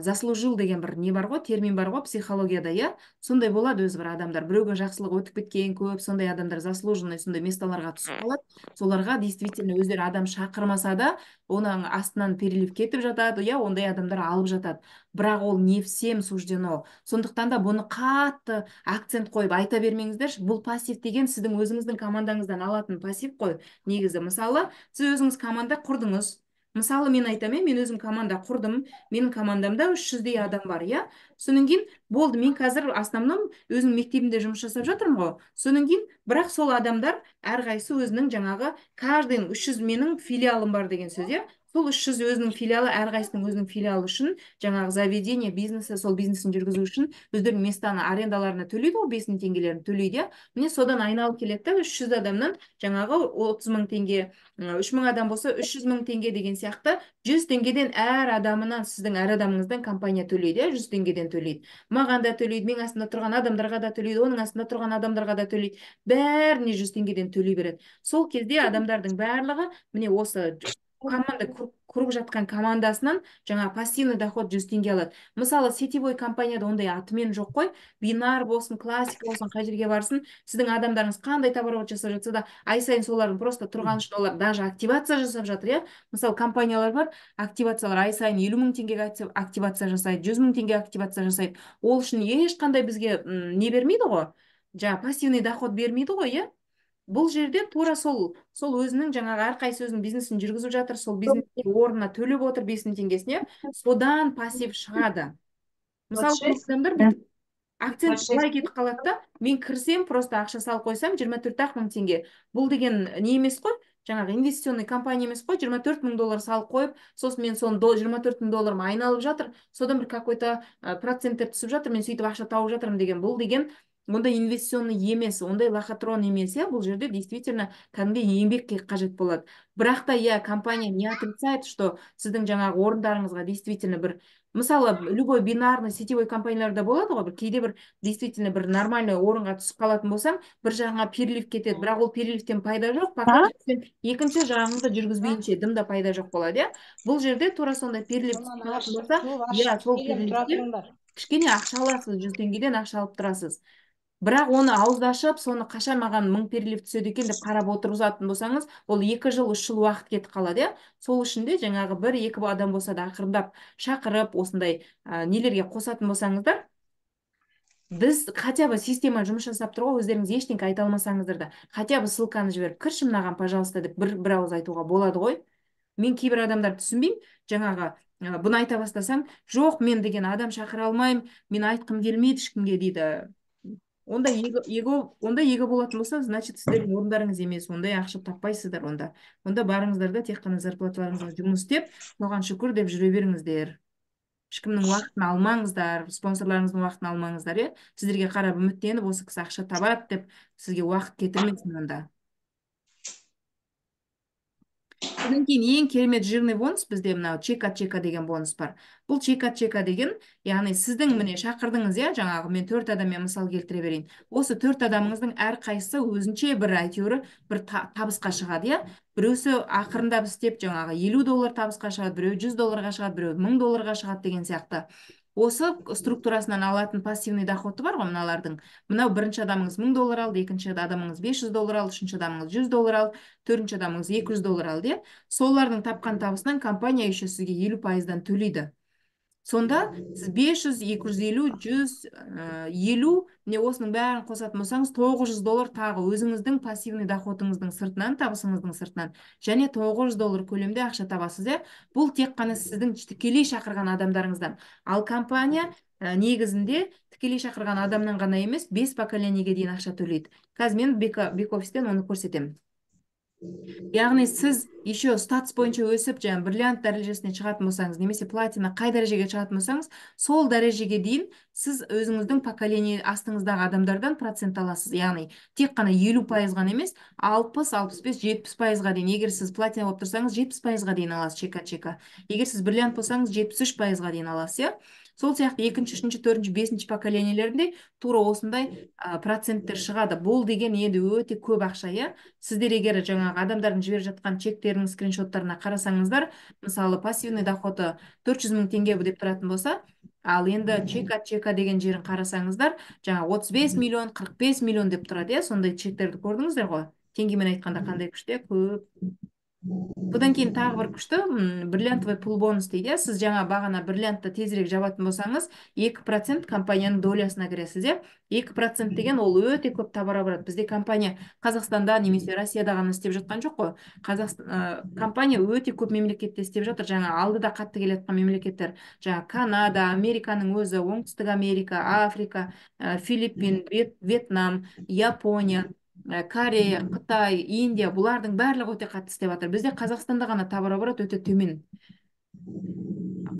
заслужил деген бір не бар ғой, термин бар ғой психологияда, иә. Сондай болады өзі бір адамдар, біреуге жақсылық өтіп кеткен көп, сондай адамдар заслуженный сондай месталарға түсіп қалады. Соларға действительно өздері адам шақырмаса да, оның астынан перелив кетіп жатады, иә, ондай адамдар алып жатады. Бірақ ол не всем суждено. Сондықтан да бұны қатты акцент қойып айта бермеңіздерші. Бұл пассив деген сіздің өзіңіздің командаңыздан алатын пассив қой. Негізі, мысалы, сіз өзіңіз команда құрдыңыз. Мысалы, мен айтамын, мен өзім команда құрдым, менің командамда 300-дей адам бар, иә. Содан кейін болды, мен қазір основном өзім мектебімде жұмыс жасап жатырмын ғой. Содан кейін, бірақ сол адамдар әрқайсысы өзінің жаңағы каждый 300 менің филиалым бар деген сөз, иә. Сол 300 өзінің филиалы, әрқайсының өзінің филиалы үшін жаңағы заведение бизнесі, сол бизнесін жүргізу үшін өздерінің местаны арендаларына төлейді ғой, 5 мың теңгелерін төлейді, иә. Міне содан айналып келеді, 300 адамнан жаңағы 30 мың теңге, 3 мың адам болса 300 мың теңге деген сияқты 100 теңгеден әр адамынан, сіздің әр адамыңыздан компания төлейді, 100 теңгеден төлейді. Маған да төлейді, мен астында тұрған адамдарға да төлейді, оның астында тұрған адамдарға да төлейді. Бәріне 100 теңгеден төлей береді. Сол кезде адамдардың барлығы міне осы команда құрып жатқан командасынан жаңа пассивный доход 100 теңге алады. Мысалы, сетевой компанияда ондай атымен жоқ қой. Бинар болсын, классика болсын, қай жерге барсын, сіздің адамдарыңыз қандай товар жасап жатса да, ай сайын солардың просто тұрған үшін олар даже активация жасап жатыр, иә. Мысалы, компаниялар бар, активациялар ай сайын 50 мың теңгеге активация жасайды, 100 мың теңге активация жасайды. Ол үшін ешқандай бізге не бермейді ғой, жаңа пассивный доход бермейді ғой, иә. Бұл жерде тура сол өзінің жаңағы әрқайсы өзінің бизнесін жүргізіп жатыр, сол бизнес орнына төлеп отыр 5.000 теңгесіне, содан пассив шығады. Мысалы, көп адамдар бүйтіп акцент былай кетіп қалады да, мен кірсем, просто ақша салып қойсам 24 мың теңге. Бұл деген не емес қой, жаңағы инвестиционный компания емес қой, 24 мың доллар салып қойып, сосын мен соны 24 мың долларым айналып жатыр, содан бір какой-то проценттер түсіп жатыр, мен сөйтіп ақша тауып жатырмын деген. Бұл деген ондай инвестиционный емес, ондай лохотрон емес, иә. Бұл жерде действительно кәдімгі еңбек қажет болады. Бірақ та, иә, компания не отрицает, что сіздің жаңағы орындарыңызға действительно бір, мысалы, любой бинарный сетевой компанияларда болады ғой, бір кейде бір действительно бір нормальный орынға түсіп қалатын болсаң, бір жағыңа перелив кетеді, бірақ ол переливтен пайда жоқ, пока сен екінші жағыңды жүргізбейінше дымда пайда жоқ болады, иә. Бұл жерде тура сондай перелив түсіп қалатын болса, иә, сол переливтен кішкене ақша аласыз, 100 теңгеден ақша алып тұрасыз. Бірақ оны ауыздашып, соны қашан маған 1000 перелив түседі екен деп қарап отырғызатын болсаңыз, ол 2 жыл, 3 жыл уақыт кетіп қалады, иә. Сол үшін де жаңағы 1-2 адам болса да ақырындап шақырып, осындай нелерге қосатын болсаңыздар, біз хотя бы система жұмыс жасап тұр ғой, өздеріңіз ештеңе айта алмасаңыздар да, хотя бы ссылканы жіберіп, кірші мынаған, пожалуйста, деп бір ауыз айтуға болады ғой. Мен кейбір адамдарды түсінбеймін, жаңағы бұны айта бастасаң, жоқ, мен деген адам шақыра алмаймын, мен айтқым келмейді ешкімге дейді. Ондай эго болатын болса, значит, сіздердің орындарыңыз емес, ондай ақша таппайсыздар онда. Онда барыңыздар да тек қана зарплаталарыңызға жұмыс істеп, соған шүкір деп жүре беріңіздер. Ешкімнің уақытын алмаңыздар, спонсорларыңыздың уақытын алмаңыздар, иә. Сіздерге қарап үміттеніп, осы кісі ақша табады деп, сізге уақыт кетірмесін онда. Одан кейін ең керемет жирный бонус бізде мынау чека деген бонус бар. Бұл чека деген, яғни сіздің міне шақырдыңыз, иә, жаңағы мен 4 адаммен мысал келтіре берейін. Осы 4 адамыңыздың әрқайсысы өзінше бір әйтеуір бір табысқа шығады, иә. Біреусі ақырындап істеп жаңағы 50 доллар табысқа шығады, біреу 100 долларға шығады, біреу 1000 долларға шығады деген сияқты. Осы структурасынан алатын пассивный доходы бар ғой мыналардың. Мынау бірінші адамыңыз 1000 доллар алды, екінші адамыңыз 500 доллар алды, үшінші адамыңыз 100 доллар алды, төртінші адамыңыз 200 доллар алды, иә. Солардың тапқан табысынан компания еще сізге 50%-дан төлейді. Сонда сіз 500, 250, 150, не осының бәрін қосатын болсаңыз, 900 доллар тағы өзіңіздің пассивный доходыңыздың сыртынан, табысыңыздың сыртынан, және 900 доллар көлемде ақша табасыз, иә. Бұл тек қана сіздің тікелей шақырған адамдарыңыздан. Ал компания негізінде тікелей шақырған адамнан ғана емес, 5 поколениеге дейін ақша төлейді. Қазір мен бек-офистен оны көрсетемін. Яғни сіз еще статус бойынша өсіп, жаңа бриллиант дәрежесіне шығатын болсаңыз, немесе платина қай дәрежеге шығатын болсаңыз, сол дәрежеге дейін сіз өзіңіздің поколение астыңыздағы адамдардан процент аласыз. Яғни тек қана 50% ғана емес, 60, 65, 70%-ға дейін. Егер сіз платина болып тұрсаңыз, 70%-ға дейін аласыз чека. Егер сіз бриллиант болсаңыз, 73%-ға дейін аласыз, иә. Сол сияқты 2-ші, 3-ші, 4-ші, 5-ші поколениелерінде тура осындай проценттер шығады. Бұл деген енді өте көп ақша, иә. Сіздер егер жаңағы адамдардың жіберіп жатқан чектерінің скриншоттарына қарасаңыздар, мысалы пассивный доходы 400 мың теңге деп тұратын болса, ал енді чека деген жерін қарасаңыздар, жаңа 35 миллион, 45 миллион деп тұрады, иә. Сондай чектерді көрдіңіздер ғой. Теңгемен айтқанда қандай күшті, көп. Содан кейін тағы бір күшті бриллиантовый пул бонус дейді. Сіз жаңа бағана бриллиантты тезірек жабатын болсаңыз, 2% компанияның долясына кіресіз. 2% деген ол өте көп табара барады. Бізде компания Қазақстанда немесе Россияда ғана істеп жатқан жоқ қой. Компания өте көп мемлекетте істеп жатыр. Жаңа алдыда қатты келе жатқан мемлекеттер. Жаңа Канада, Американың өзі, Оңтүстік Америка, Африка, Филиппин, Вьетнам, Япония, Корея, Қытай, Индия, бұлардың барлығы өте қатты істеп жатыр. Бізде Қазақстанда ғана товарооборот өте төмен.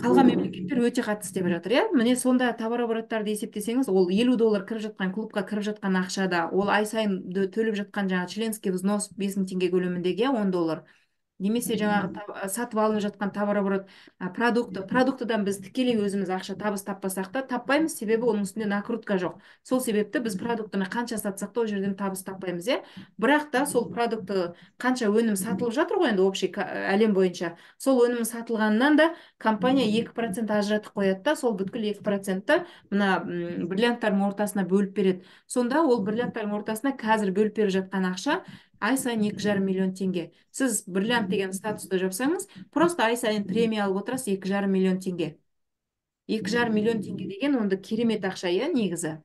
Қалған мемлекеттер өте қатты істеп жатыр, иә. Міне сонда товарообороттарды есептесеңіз, ол 50 доллар кіріп жатқан клубқа кіріп жатқан ақшада, ол ай сайын төлеп жатқан жаңа членский взнос 5000 теңге көлеміндегі, 10 доллар. немесе жаңағы сатып алынып жатқан товарооборот продуктыдан біз тікелей өзіміз ақша табыс таппасақ та таппаймыз, себебі оның үстінде накрутка жоқ. Сол себепті біз продуктыны қанша сатсақ та ол жерден табыс таппаймыз, иә. Бірақ та сол продукты қанша өнім сатылып жатыр ғой енді общий әлем бойынша, сол өнім сатылғанынан да компания 2% ажыратып қояды да, сол бүткіл 2%-ті мына бриллианттардың ортасына бөліп береді. Сонда ол бриллианттардың ортасына қазір бөліп беріп жатқан ақша ай сайын 2,5 миллион теңге. Сіз бриллиант деген статусты жапсаңыз, просто ай сайын премия алып отырасыз 2,5 миллион теңге. 2,5 миллион теңге деген онда керемет ақша, иә, негізі.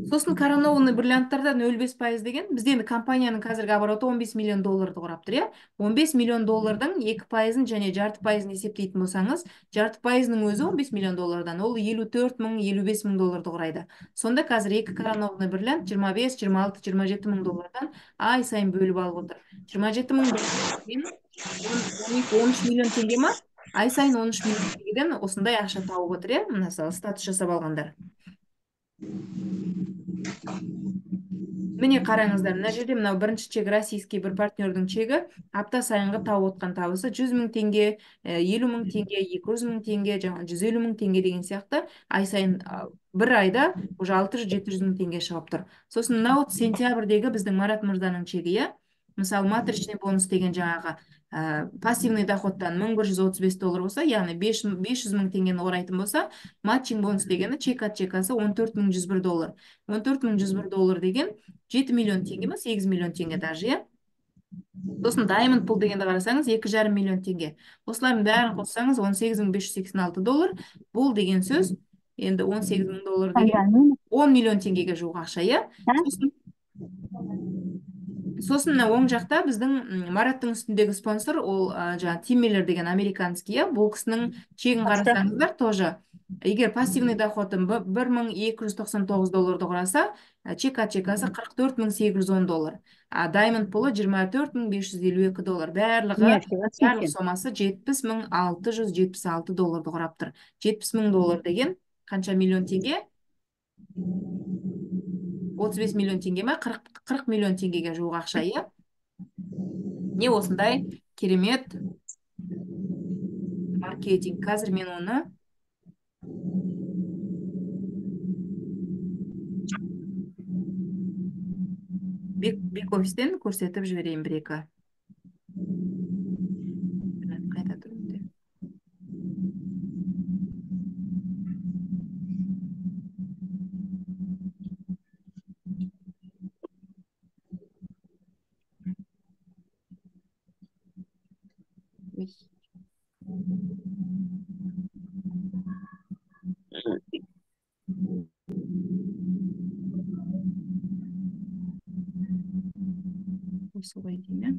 Сосын коронованный бриллианттарда 0,5% деген, бізде енді компанияның қазіргі обороты 15 миллион долларды құрап тұр, иә. 15 миллион доллардың 2%-ын және 0,5%-ын есептейтін болсаңыз, 0,5%-ның өзі 15 миллион доллардан, ол 54 мың, 55 мың долларды құрайды. Сонда қазір 2 коронованный бриллиант 25, 26, 27 мың доллардан ай сайын бөліп алып отыр. 27 мың доллардан 13 миллион теңге ма? Ай сайын 13 миллион теңгеден осындай ақша тауып отыр, иә, мысалы статус жасап алғандар. Міне қараңыздар, мына жерде мынау бірінші чек, российский бір партнердің чегі, апта сайынғы тауып отқан табысы 100 мың теңге, 50 мың теңге, 200 мың теңге, жаңа 150 мың теңге деген сияқты, ай сайын бір айда уже 600-700 мың теңге шығып тұр. Сосын мынау сентябрьдегі біздің Марат мырзаның чегі, иә. Мысалы матричный бонус деген жаңағы пассивный доходтан $1135 болса, яғни 500 мың теңгені орайтын болса, матчинг бонус дегені чекасы $14,101. $14,101 деген 7 миллион теңге ма, 8 миллион теңге даже, иә. Сосын Diamond Pool дегенді қарасаңыз 2,5 миллион теңге. Осылардың бәрін қоссаңыз $18,586. Бұл деген сөз, енді $18,000 деген 10 миллион теңгеге жуық ақша, иә. Сосын оң жақта біздің Мараттың үстіндегі спонсор, ол жаңа Тим Миллер деген американский, иә. Бұл кісінің чегін қарасаңыздар тоже. Егер пассивный доходым $1,299 құраса, чекасы $44,810. А Diamond Pool'ы $24,552. Барлық сомасы $70,676 құрап тұр. $70,000 деген қанша миллион теңге? 35 миллион теңге ма, 40 миллион теңгеге жуық ақша, иә. Не осындай керемет маркетинг. Қазір мен оны бек-офистен көрсетіп жіберейін бір-екі. Қайта тұрымды. Осы ғой деймін.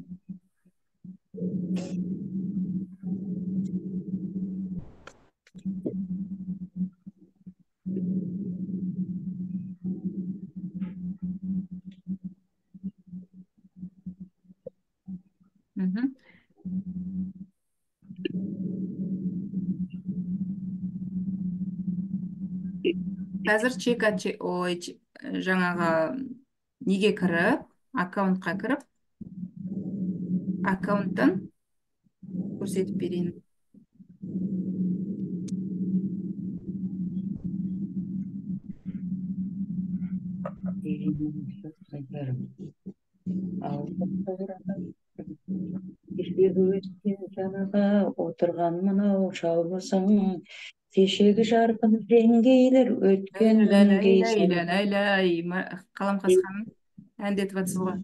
Қазір жаңағы неге кіріп, аккаунтқа кіріп, аккаунттан көрсетіп берейін. Кешегі өткен жаңаға отырған мынау шаулысың, кешегі жарқын жеңгейлер өткеннен кейсін. Қаламқас ханым, әндетіп атсыз ғой.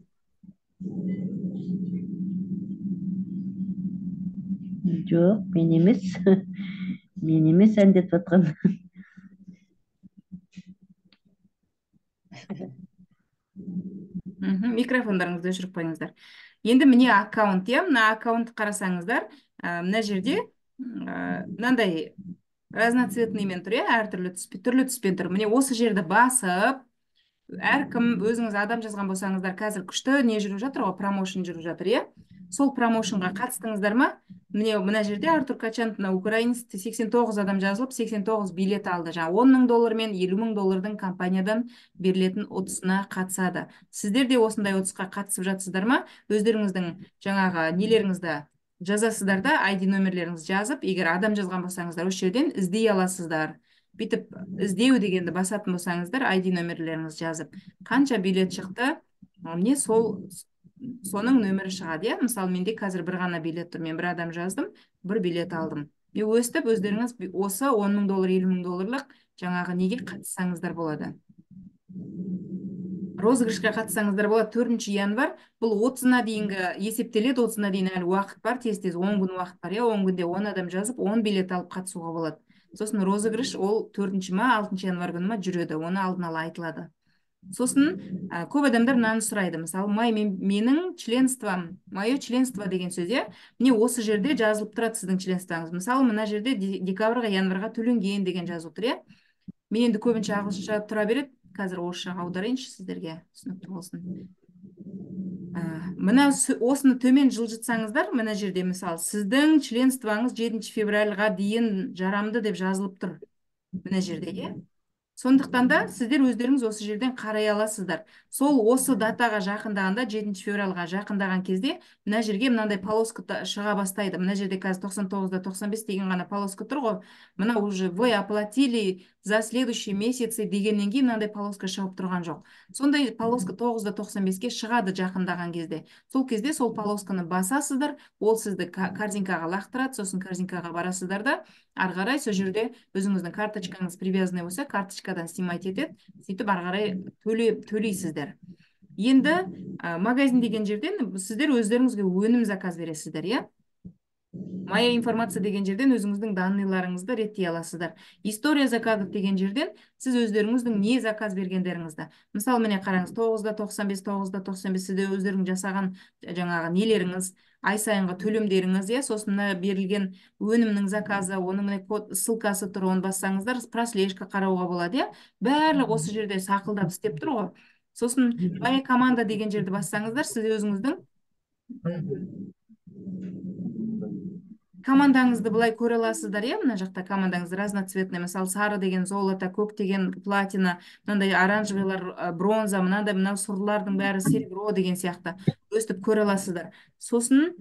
Жоқ, мен емес. Мен емес әндетіп атқан. Микрофондарыңызды өшіріп қойыңыздар. Енді міне аккаунт, иә, мына аккаунт қарасаңыздар, мына жерде мынандай разноцветныймен тұр, иә, әртүрлі түспен тұр. Міне осы жерді басып, әркім өзіңіз адам жазған болсаңыздар, қазір күшті не жүріп жатыр ғой, промоушен жүріп жатыр, иә. Сол промоушенға қатыстыңыздар ма? мына жерде Артур Качанов мына украинец 89 адам жазылып 89 билет алды. Жаңа 10 000 доллар мен 50 000 доллардың компаниядан берілетін ұтысына қатысады. Сіздер де осындай ұтысқа қатысып жатсыздар ма? Өздеріңіздің жаңағы нелеріңізді жазасыздар да, ID нөмірлеріңізді жазып, егер адам жазған болсаңыздар, осы жерден іздей аласыздар. Бүйтіп іздеу дегенді басатын болсаңыздар, ID нөмірлеріңізді жазып, қанша билет шықты, міне соның нөмірі шығады. Иә, мысалы менде қазір бір ғана билет тұр, мен бір адам жаздым, бір билет алдым. Өстіп өздеріңіз осы 10 000 доллар 50 000 долларлық жаңағы неге қатыссаңыздар болады. Розыгрышқа қатыссаңыздар болады. 4 январь бұл 30-на дейінгі есептеледі. 30-на дейін әлі уақыт бар, тез 10 күн уақыт бар. 10 күнде 10 адам жазып 10 билет алып қатысуға болады. Сосын розыгрыш ол 4 ма 6 январь күні ма жүреді, оны алдын ала айтылады. Сосын көп адамдар мынаны сұрайды. Мысалы, менің членством, мое членство деген сөзде, міне осы жерде жазылып тұрады сіздің членствоңыз. Мысалы, мына жерде декабрьға, январьға төленген деген жазылып тұр, иә. Мен енді көбінше ағылшынша тұра береді. Қазір орысшаға аударайыншы сіздерге, түсінікті болсын. Мына осыны төмен жылжытсаңыздар, мына жерде мысалы сіздің членствоңыз 7 февральға дейін жарамды деп жазылып тұр. Мына жерде, иә. Сондықтан да сіздер өздеріңіз осы жерден қарай аласыздар. Сол осы датаға жақындағанда, 7 февральға жақындаған кезде, мына жерге мынандай полоска шыға бастайды. Мына жерде қазір 99-да 95 деген ғана полоска тұр ғой. Мына уже вы оплатили за следующий месяц дегеннен кейін мынандай полоска шығып тұрған жоқ. Сондай полоска 9-да 95-ке шығады жақындаған кезде. Сол кезде сол полосканы басасыздар, ол сізді корзинкаға лақтырады, сосын корзинкаға барасыздар да, ары қарай сол жерде өзіңіздің карточкаңыз привязанный болса, карточкадан снимать етеді, сөйтіп ары қарай төлейсіздер. Енді магазин деген жерден сіздер өздеріңізге өнім заказ бересіздер, иә? Моя информация деген жерден өзіңіздің данныйларыңызды реттей аласыздар. История заказов деген жерден сіз өздеріңіздің не заказ бергендеріңізді. Мысалы, міне қараңыз, 9-да 95, 9-да 95 сізде өздерің жасаған жаңағы нелеріңіз, ай сайынғы төлемдеріңіз, иә, сосын берілген өнімнің заказы, оның міне код ссылкасы тұр, оны бассаңыздар, прослежка қарауға болады, иә. Барлық осы жерде сақылдап істеп тұр ғой. Сосын моя команда деген жерді бассаңыздар, сіз өзіңіздің командаңызды былай көре аласыздар, иә, мына жақта командаңыз разноцветный, мысалы сары деген золото, көк деген платина, мынандай оранжевыйлар бронза, мынандай мынау сұрлардың бәрі серебро деген сияқты өстіп көре аласыздар. Сосын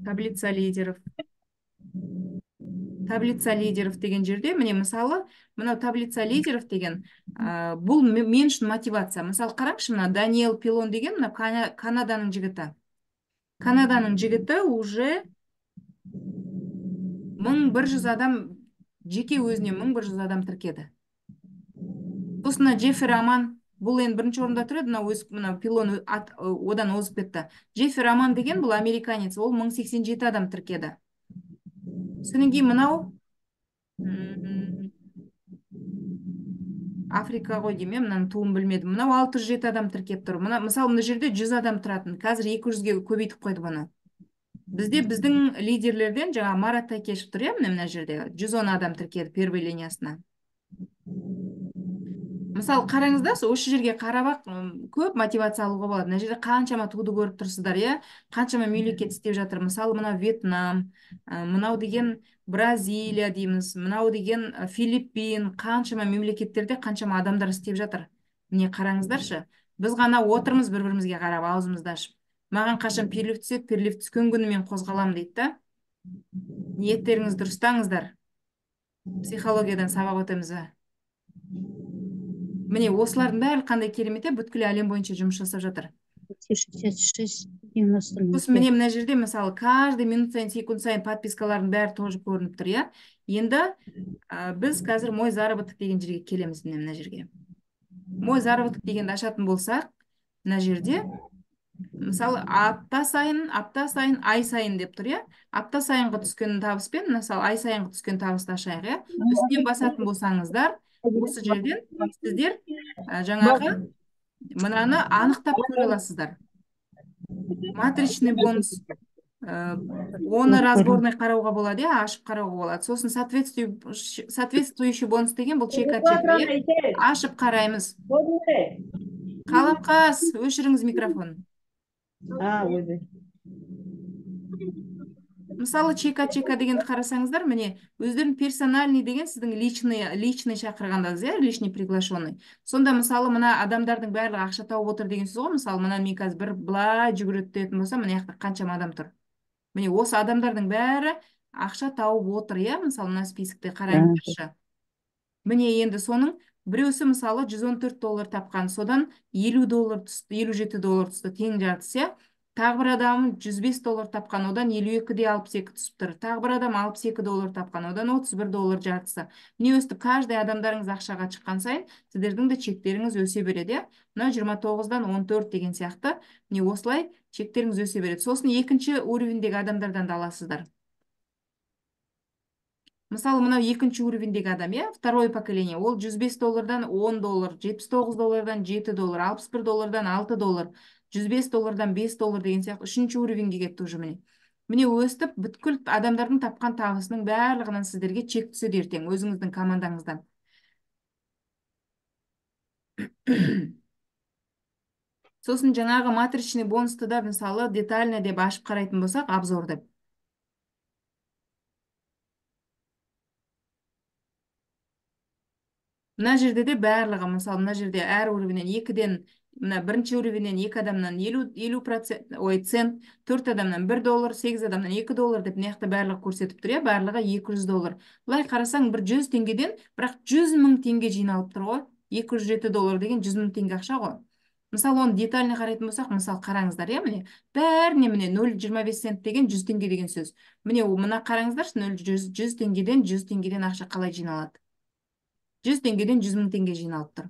таблица лидеров. Таблица лидеров деген жерде, міне мысалы, мынау таблица лидеров деген, бұл мен үшін мотивация. Мысалы, қараңызшы, мына Даниэл Пилон деген, мына Канаданың жігіті. Канаданың жігіті уже 1100 адам, жеке өзіне 1100 адам тіркеді. Сосын Джеффи Роман, бұл енді бірінші орында тұрады, мына Пилон одан озып кетті. Джеффи Роман деген, бұл американец, ол 1087 адам тіркеді. Содан кейін мынау Африка ғой деймін, мынаны туын білмедім. Мынау 607 адам тіркеп тұр. Мысалы, мына жерде 100 адам тұратын. Қазір 200-ге көбейтіп қойды бұны. Бізде біздің лидерлерден жаңа Марат Тайкешев тұр, мына жерде 110 адам тіркеді первый линиясына. Мысалы, қараңызда, осы жерге қарабақ көп мотивация алуға болады. Мына жерде қаншама туды көріп тұрсыздар, иә? Қаншама мемлекет істеп жатыр. Мысалы, мынау Вьетнам, мынау деген Бразилия дейміз, мынау деген Филиппин, қаншама мемлекеттерде қаншама адамдар істеп жатыр. Міне қараңыздаршы. Біз ғана отырмыз бір-бірімізге қарап, аузымызды ашып. Маған қашан перелив түседі, перелив түскен күні мен қозғалам дейді да. Ниеттеріңізді дұрыстаңыздар. Психологиядан сабақ өтеміз. Міне, осылардың бәрі қандай керемет, бүткіл әлем бойынша жұмыс жасап жатыр. 66-90. Сосын міне мына жерде, мысалы, каждый минут сайын, секунд сайын подпискалардың бәрі тоже көрініп тұр, иә. Енді біз қазір мой заработок деген жерге келеміз, мына жерге. Мой заработок дегенді ашатын болсақ, мына жерде, мысалы, апта сайын, ай сайын деп тұр, иә. Апта сайынғы түскен табыспен, мысалы, ай сайынғы түскен табысты ашайық, иә. Үстінен басатын болсаңыздар, осы жерден сіздер жаңағы мынаны анықтап көре аласыздар. Матричный бонус, оны разборный қарауға болады, ашып қарауға болады. Сосын соответствующий бонус деген бұл чек ашып қараймыз. Қаламқас, өшіріңіз микрофон. ойбай. Мысалы чека дегенді қарасаңыздар, міне өздерін персональный деген сіздің личный шақырғандыңыз, иә, личный приглашенный. Сонда мысалы мына адамдардың барлығы ақша тауып отыр деген сөз ғой. Мысалы мына мен қазір бір былай жүгіреді дейтін болсам, мына жақта қаншама адам тұр. Міне осы адамдардың бәрі ақша тауып отыр, иә, мысалы мына списокте қараңыздаршы. Міне енді соның біреусі мысалы $114 тапқан, содан $50 түсті, $57 түсті, тең жартысы, иә. Тағы бір адам $105 тапқан, одан 52,62 түсіп тұр. Тағы бір адам $62 тапқан, одан $31 жартысы. Міне өстіп, каждый адамдарыңыз ақшаға шыққан сайын, сіздердің де чектеріңіз өсе береді. Мына 29-дан 14 деген сияқты. Міне осылай чектеріңіз өсе береді. Сосын екінші уровендегі адамдардан да аласыздар. Мысалы, мынау екінші уровендегі адам, иә, второе поколение, ол $105-дан $10, $79-дан $7, $61-дан $6, $105-дан $5 деген сияқты үшінші уровенге кетті уже міне. Міне өстіп, бүткіл адамдардың тапқан табысының барлығынан сіздерге чек түседі ертең өзіңіздің командаңыздан. Сосын жаңағы матричный бонусты да мысалы детально деп ашып қарайтын болсақ, обзор деп. Мына жерде де барлығы, мысалы мына жерде әр уровенен екіден, мына бірінші уровенен 2 адамнан 50%, цент, 4 адамнан $1, 8 адамнан $2 деп мына жақта барлығы көрсетіп тұр, барлығы $200. Бұлай қарасаң, бір 100 теңгеден, бірақ 100.000 теңге жиналып тұр ғой. $207 деген 100.000 теңге ақша ғой. Мысалы, оны детально қарайтын болсақ, мысалы қараңыздар, міне бәріне міне 0,25 цент деген 100 теңге деген сөз. Міне мына қараңыздар, 100 теңгеден ақша қалай жиналады. 100 теңгеден 100.000 теңге жиналып тұр.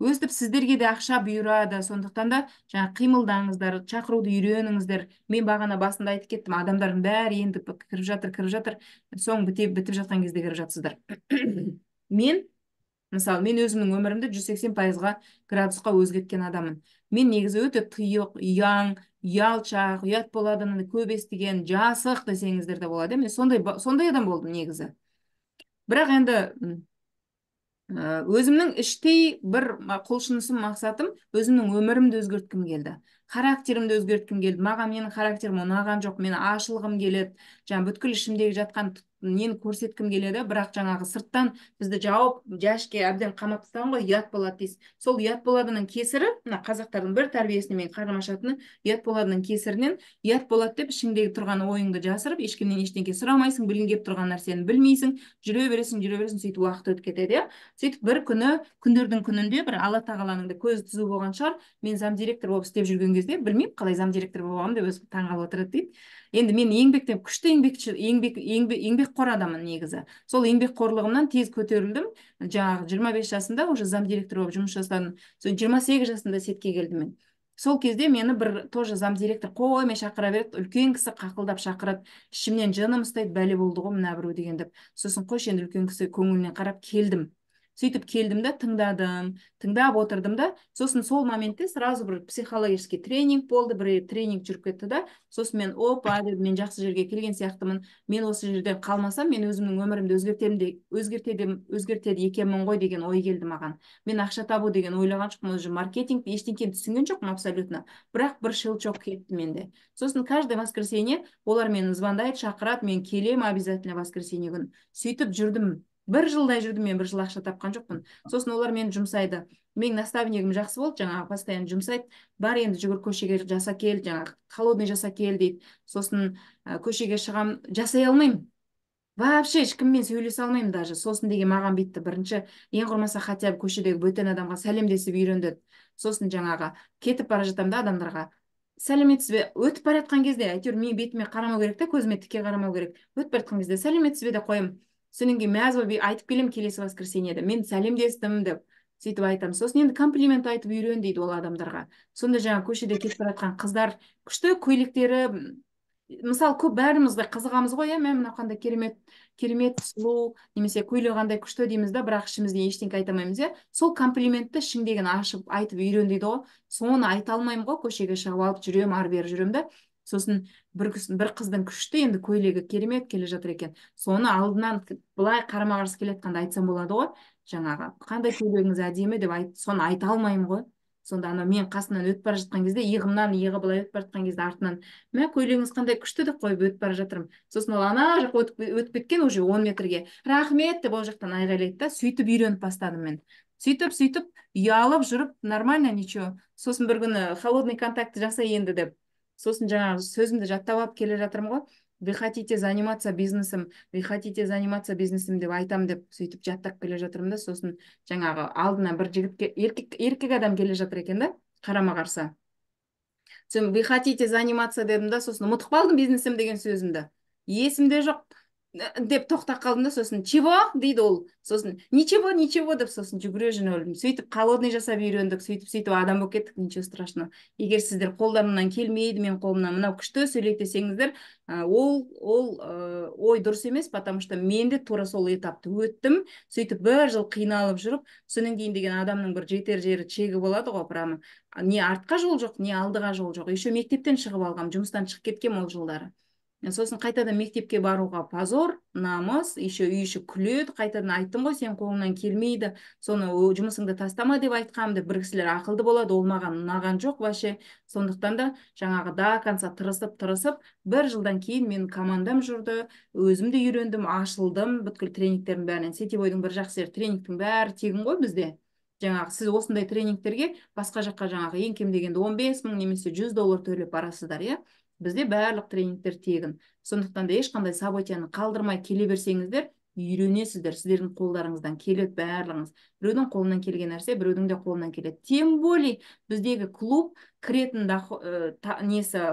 Өстіп сіздерге де ақша бұйырады, сондықтан да жаңа қимылдаңыздар, шақыруды үйреніңіздер. Мен бағана басында айтып кеттім, адамдардың бәрі енді кіріп жатыр, соң бітіп жатқан кезде кіріп жатсыздар. Мысалы, мен өзімнің өмірімді 180%-ға градусқа өзгерткен адамын. Мен негізі өте тұйық, ұяң, ұялшақ, ұят боладыны көп естіген, жасық десеңіздер де болады. Мен сондай адам болдым негізі. Бірақ енді өзімнің іштей бір құлшынысым, мақсатым, өзімнің өмірімді өзгерткім келді. Характерімді өзгерткім келді. Маған менің характерім ұнаған жоқ, мен ашылғым келеді. Жаңа бүткіл ішімдегі жатқан нені көрсеткім келеді, бірақ жаңағы сырттан бізді жауып, жәшке әбден қамап тастаған ғой, ұят болады дейсіз. Сол ұят боладының кесірі, мына қазақтардың бір тәрбиесіне мен қарым ашатыны, ұят боладының кесірінен, ұят болады деп ішіңдегі тұрған ойыңды жасырып, ешкімнен ештеңе сұрамайсың, білгің келіп тұрған нәрсені білмейсің, жүре бересің, сөйтіп уақыт өтіп кетеді. Сөйтіп бір күндердің күнінде бір Алла тағаланың да көзі түзу болған шығар, мен замдиректор болып істеп жүрген кезде, білмеймін қалай замдиректор боламын деп өзім таңғалып отырады дейді. Енді мен еңбектен күшті еңбекқор адамын негізі. Сол еңбекқорлығымнан тез көтерілдім. Жаңағы 25 жасында уже замдиректор болып жұмыс жасадым. Сол 28 жасында сетке келдім мен. Сол кезде мені бір тоже замдиректор қоймай шақыра береді, үлкен кісі қақылдап шақырады. Ішімнен жыным ұстайды, бәле болды ғой мына біреу деген деп. Сосын қойшы енді үлкен кісі көңіліне қарап келдім. Сөйтіп келдім да, тыңдап отырдым да, сосын сол моментте сразу бір психологический тренинг болды, бір тренинг жүріп кетті да, сосын мен опа дедім, мен жақсы жерге келген сияқтымын, мен осы жерде қалмасам, мен өзімнің өмірімді өзгертеді екенмін ғой деген ой келді маған. Мен ақша табу деген ойлаған жоқпын, уже маркетинг ештеңені түсінген жоқпын абсолютно, бірақ бір щелчок кетті менде. Сосын каждый воскресенье олар мені звондайды, шақырады, мен келем обязательно воскресенье күні. Сөйтіп жүрдім. Бір жылдай жүрдім, мен бір жыл ақша тапқан жоқпын. Сосын олар мені жұмсайды. Менің наставнигім жақсы болды, жаңағы постоянно жұмсайды. Бар енді жүгір көшеге жаса кел, жаңағы холодный жаса кел дейді. Сосын көшеге шығам, жасай алмаймын. Вообще ешкіммен сөйлесе алмаймын даже. Сосын деген маған битті. Бірінші, ең құрмаса хотя бы көшедегі бөтен адамға сәлемдесіп үйренді. Сосын жаңағы кетіп бара жатамын да адамдарға. Сәлеметсіз бе? Өтіп бара жатқан кезде, әйтеуір мен бетіме қарамау керек та, көзіме тіке қарамау керек. Өтіп бара жатқан кезде сәлеметсіз бе деп қоямын. Содан кейін мәз болып айтып келем келесі воскресеньеде. Мен сәлемдестім деп сөйтіп айтамын. Сосын енді комплимент айтып үйрен дейді ол адамдарға. Сонда жаңа көшеде кетіп бара жатқан қыздар күшті көйлектері, мысалы көп бәріміз де қызығамыз ғой, мынау қандай керемет сұлу, немесе көйлегі қандай күшті дейміз да, бірақ ішімізден ештеңе айта алмаймыз. Сол комплиментті ішіңдегіні ашып айтып үйрен дейді ғой. Соны айта алмаймын ғой, көшеге шығып алып жүремін, ары бері жүремін да. Сосын бір қыздың күшті енді көйлегі керемет келе жатыр екен. Соны алдынан былай қарама қарсы келе жатқанда айтсам болады ғой, жаңағы қандай көйлегіңіз әдемі деп соны айта алмаймын ғой. сонда ана мен қасынан өтіп бара жатқан кезде иығымнан иығы былай өтіп бара жатқан кезде артынан мә көйлегіңіз қандай күшті деп қойып өтіп бара жатырмын. Сосын ол ана жаққа өтіп кеткен уже 10 метрге рахмет деп ол жақтан айғайлайды да, сөйтіп үйреніп бастадым мен. Сөйтіп ұялып жүріп нормально ничего. Сосын бір күні холодный контакт жасай енді деп, сосын жаңағы сөзімді жаттап алып келе жатырмын ғой. Вы хотите заниматься бизнесом, вы хотите заниматься бизнесом деп айтам деп сөйтіп жаттап келе жатырмын да, сосын жаңағы алдына бір жігітке еркек адам келе жатыр екен да, қарама қарсы. Сосын вы хотите заниматься дедім да, сосын ұмытып қалдым бизнесім деген сөзімді. Есімде жоқ деп тоқтап қалдым да, сосын чего дейді ол. Сосын ничего деп сосын жүгіре жөнелдім. Сөйтіп холодный жасап үйрендік, сөйтіп адам болып кеттік, ничего страшного. Егер сіздер қолдарынан келмейді, мен қолымнан мынау күшті сөйлейді десеңіздер, ол ой дұрыс емес, потому что мен де тура сол этапты өттім. Сөйтіп бір жыл қиналып жүріп, содан кейін деген адамның бір жетер жері чегі болады ғой, прямо не артқа жол жоқ, не алдыға жол жоқ. Еще мектептен шығып алғам, жұмыстан шығып кеткем ол жылдары. Сосын қайтадан мектепке баруға позор, намыс, еще үй іші күледі. Қайтадан айттым ғой, сен қолыңнан келмейді, соны жұмысыңды тастама деп айтқам деп. Бір кісілер ақылды болады, ол маған ұнаған жоқ вообще. Сондықтан да жаңағы до конца тырысып, бір жылдан кейін мен командам жүрді, өзім де үйрендім, ашылдым, бүткіл тренингтердің бәрінен. Сетевойдың бір жақсы жері, тренингтің бәрі тегін ғой бізде. Жаңағы сіз осындай тренингтерге басқа жаққа жаңағы ең кем дегенде 15 мың немесе $100 төлеп барасыздар, иә. Бізде барлық тренингтер тегін. Сондықтан да ешқандай событияны қалдырмай келе берсеңіздер, үйренесіздер. Сіздердің қолдарыңыздан келеді барлығыңыз. Біреудің қолынан келген нәрсе біреудің де қолынан келеді. Тем более біздегі клуб кіретін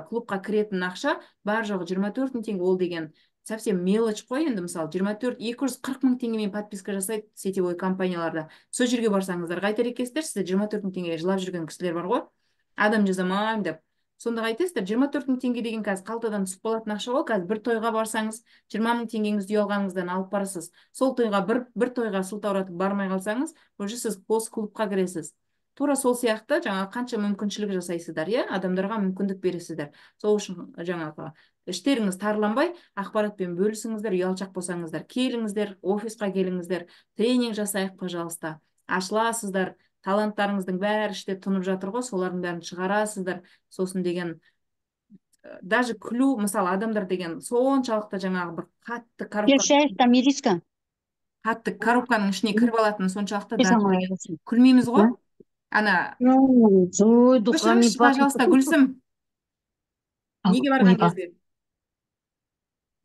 клубқа кіретін ақша бар жоғы 24 мың теңге. Ол деген совсем мелочь қой. Енді мысалы 240 мың теңгемен подписка жасайды сетевой компанияларда. Сол жерге барсаңыздар қайтер екенсіздер, сіздер 24 мың теңгеге жылап жүрген кісілер бар ғой, адам жасамаймын деп. Сонда қайтесіздер, 24 мың теңге деген қазір қалтадан түсіп қалатын ақша ғой. Қазір бір тойға барсаңыз 20 мың теңгеңізді ұялғаныңыздан алып барасыз. Сол тойға бір тойға сылтауратып бармай қалсаңыз, уже сіз қос клубқа кіресіз. Тура сол сияқты жаңағы қанша мүмкіншілік жасайсыздар, иә, адамдарға мүмкіндік бересіздер. Сол үшін жаңағы іштеріңіз тарланбай, ақпаратпен бөлісіңіздер, ұялшақ болсаңыздар, келіңіздер, офисқа келіңіздер, тренинг жасайық, пожалуйста. Ашыласыздар, таланттарыңыздың бәрі іште тұнып жатыр ғой, солардың бәрін шығарасыздар. Сосын деген даже күлу, мысалы адамдар деген соншалықты жаңағы бір қатты коробканың ішіне кіріп алатын соншалықты күлмейміз ғой. Ана өшіріңізші, пожалуйста, Гүлсім. Неге барған кезде?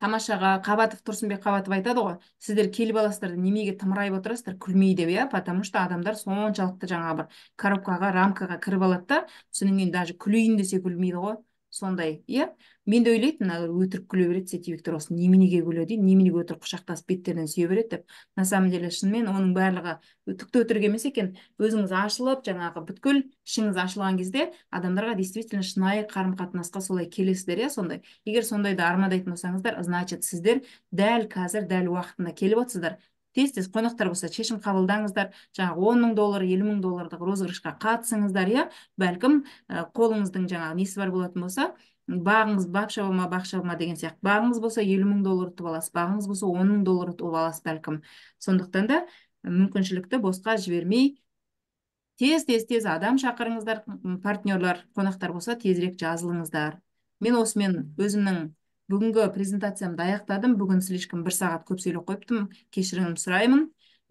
Тамашаға Қабатов, Тұрсынбек Қабатов айтады ғой, сіздер келіп аласыздар, немеге тымырайып отырасыздар, күлмей деп, иә, потому что адамдар соншалықты жаңағы бір коробкаға, рамкаға кіріп алады да, содан кейін даже күлейін десе күлмейді ғой. Сондай, иә. Мен де ойлайтын, өтірік күле береді сетевиктер, осы неменеге күледі, неменеге өтірік құшақтасып беттерінен сүйе береді деп. На самом деле шынымен оның барлығы түкті өтірік емес екен. Өзіңіз ашылып, жаңағы бүткіл ішіңіз ашылған кезде адамдарға действительно шынайы қарым-қатынасқа солай келесіздер, иә, сондай. Егер сондайды армандайтын болсаңыздар, значит, сіздер дәл қазір, дәл уақытында келіп отырсыздар. Тез қонақтар болса шешім қабылдаңыздар, жаңағы $10 мың, $50 мың розыгрышқа қатысыңыздар, иә. Бәлкім қолыңыздың жаңағы несі бар болатын болса, бағыңыз бақ шабыма деген сияқты. Бағыңыз болса $50 мың ұтып аласыз, бағыңыз болса $10 мың ұтып аласыз бәлкім. Сондықтан да мүмкіншілікті босқа жібермей, тез адам шақырыңыздар, партнерлар, қонақтар болса тезірек жазылыңыздар. Мен осымен өзімнің бүгінгі презентациямды аяқтадым. Бүгін слишком 1 сағат көп сөйлеп қойыптым, кешірім сұраймын.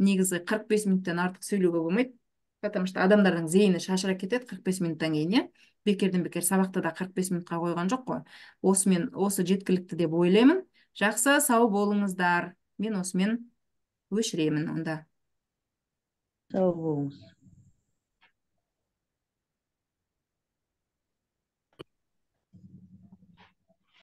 Негізі 45 минуттан артық сөйлеуге болмайды, потому что адамдардың зейіні шашырап кетеді 45 минуттан кейін, иә. Бекерден бекер сабақты да 45 минутқа қойған жоқ қой. Осымен осы жеткілікті деп ойлаймын. Жақсы, сау болыңыздар. Мен осымен өшіремін онда. Сау болыңыз.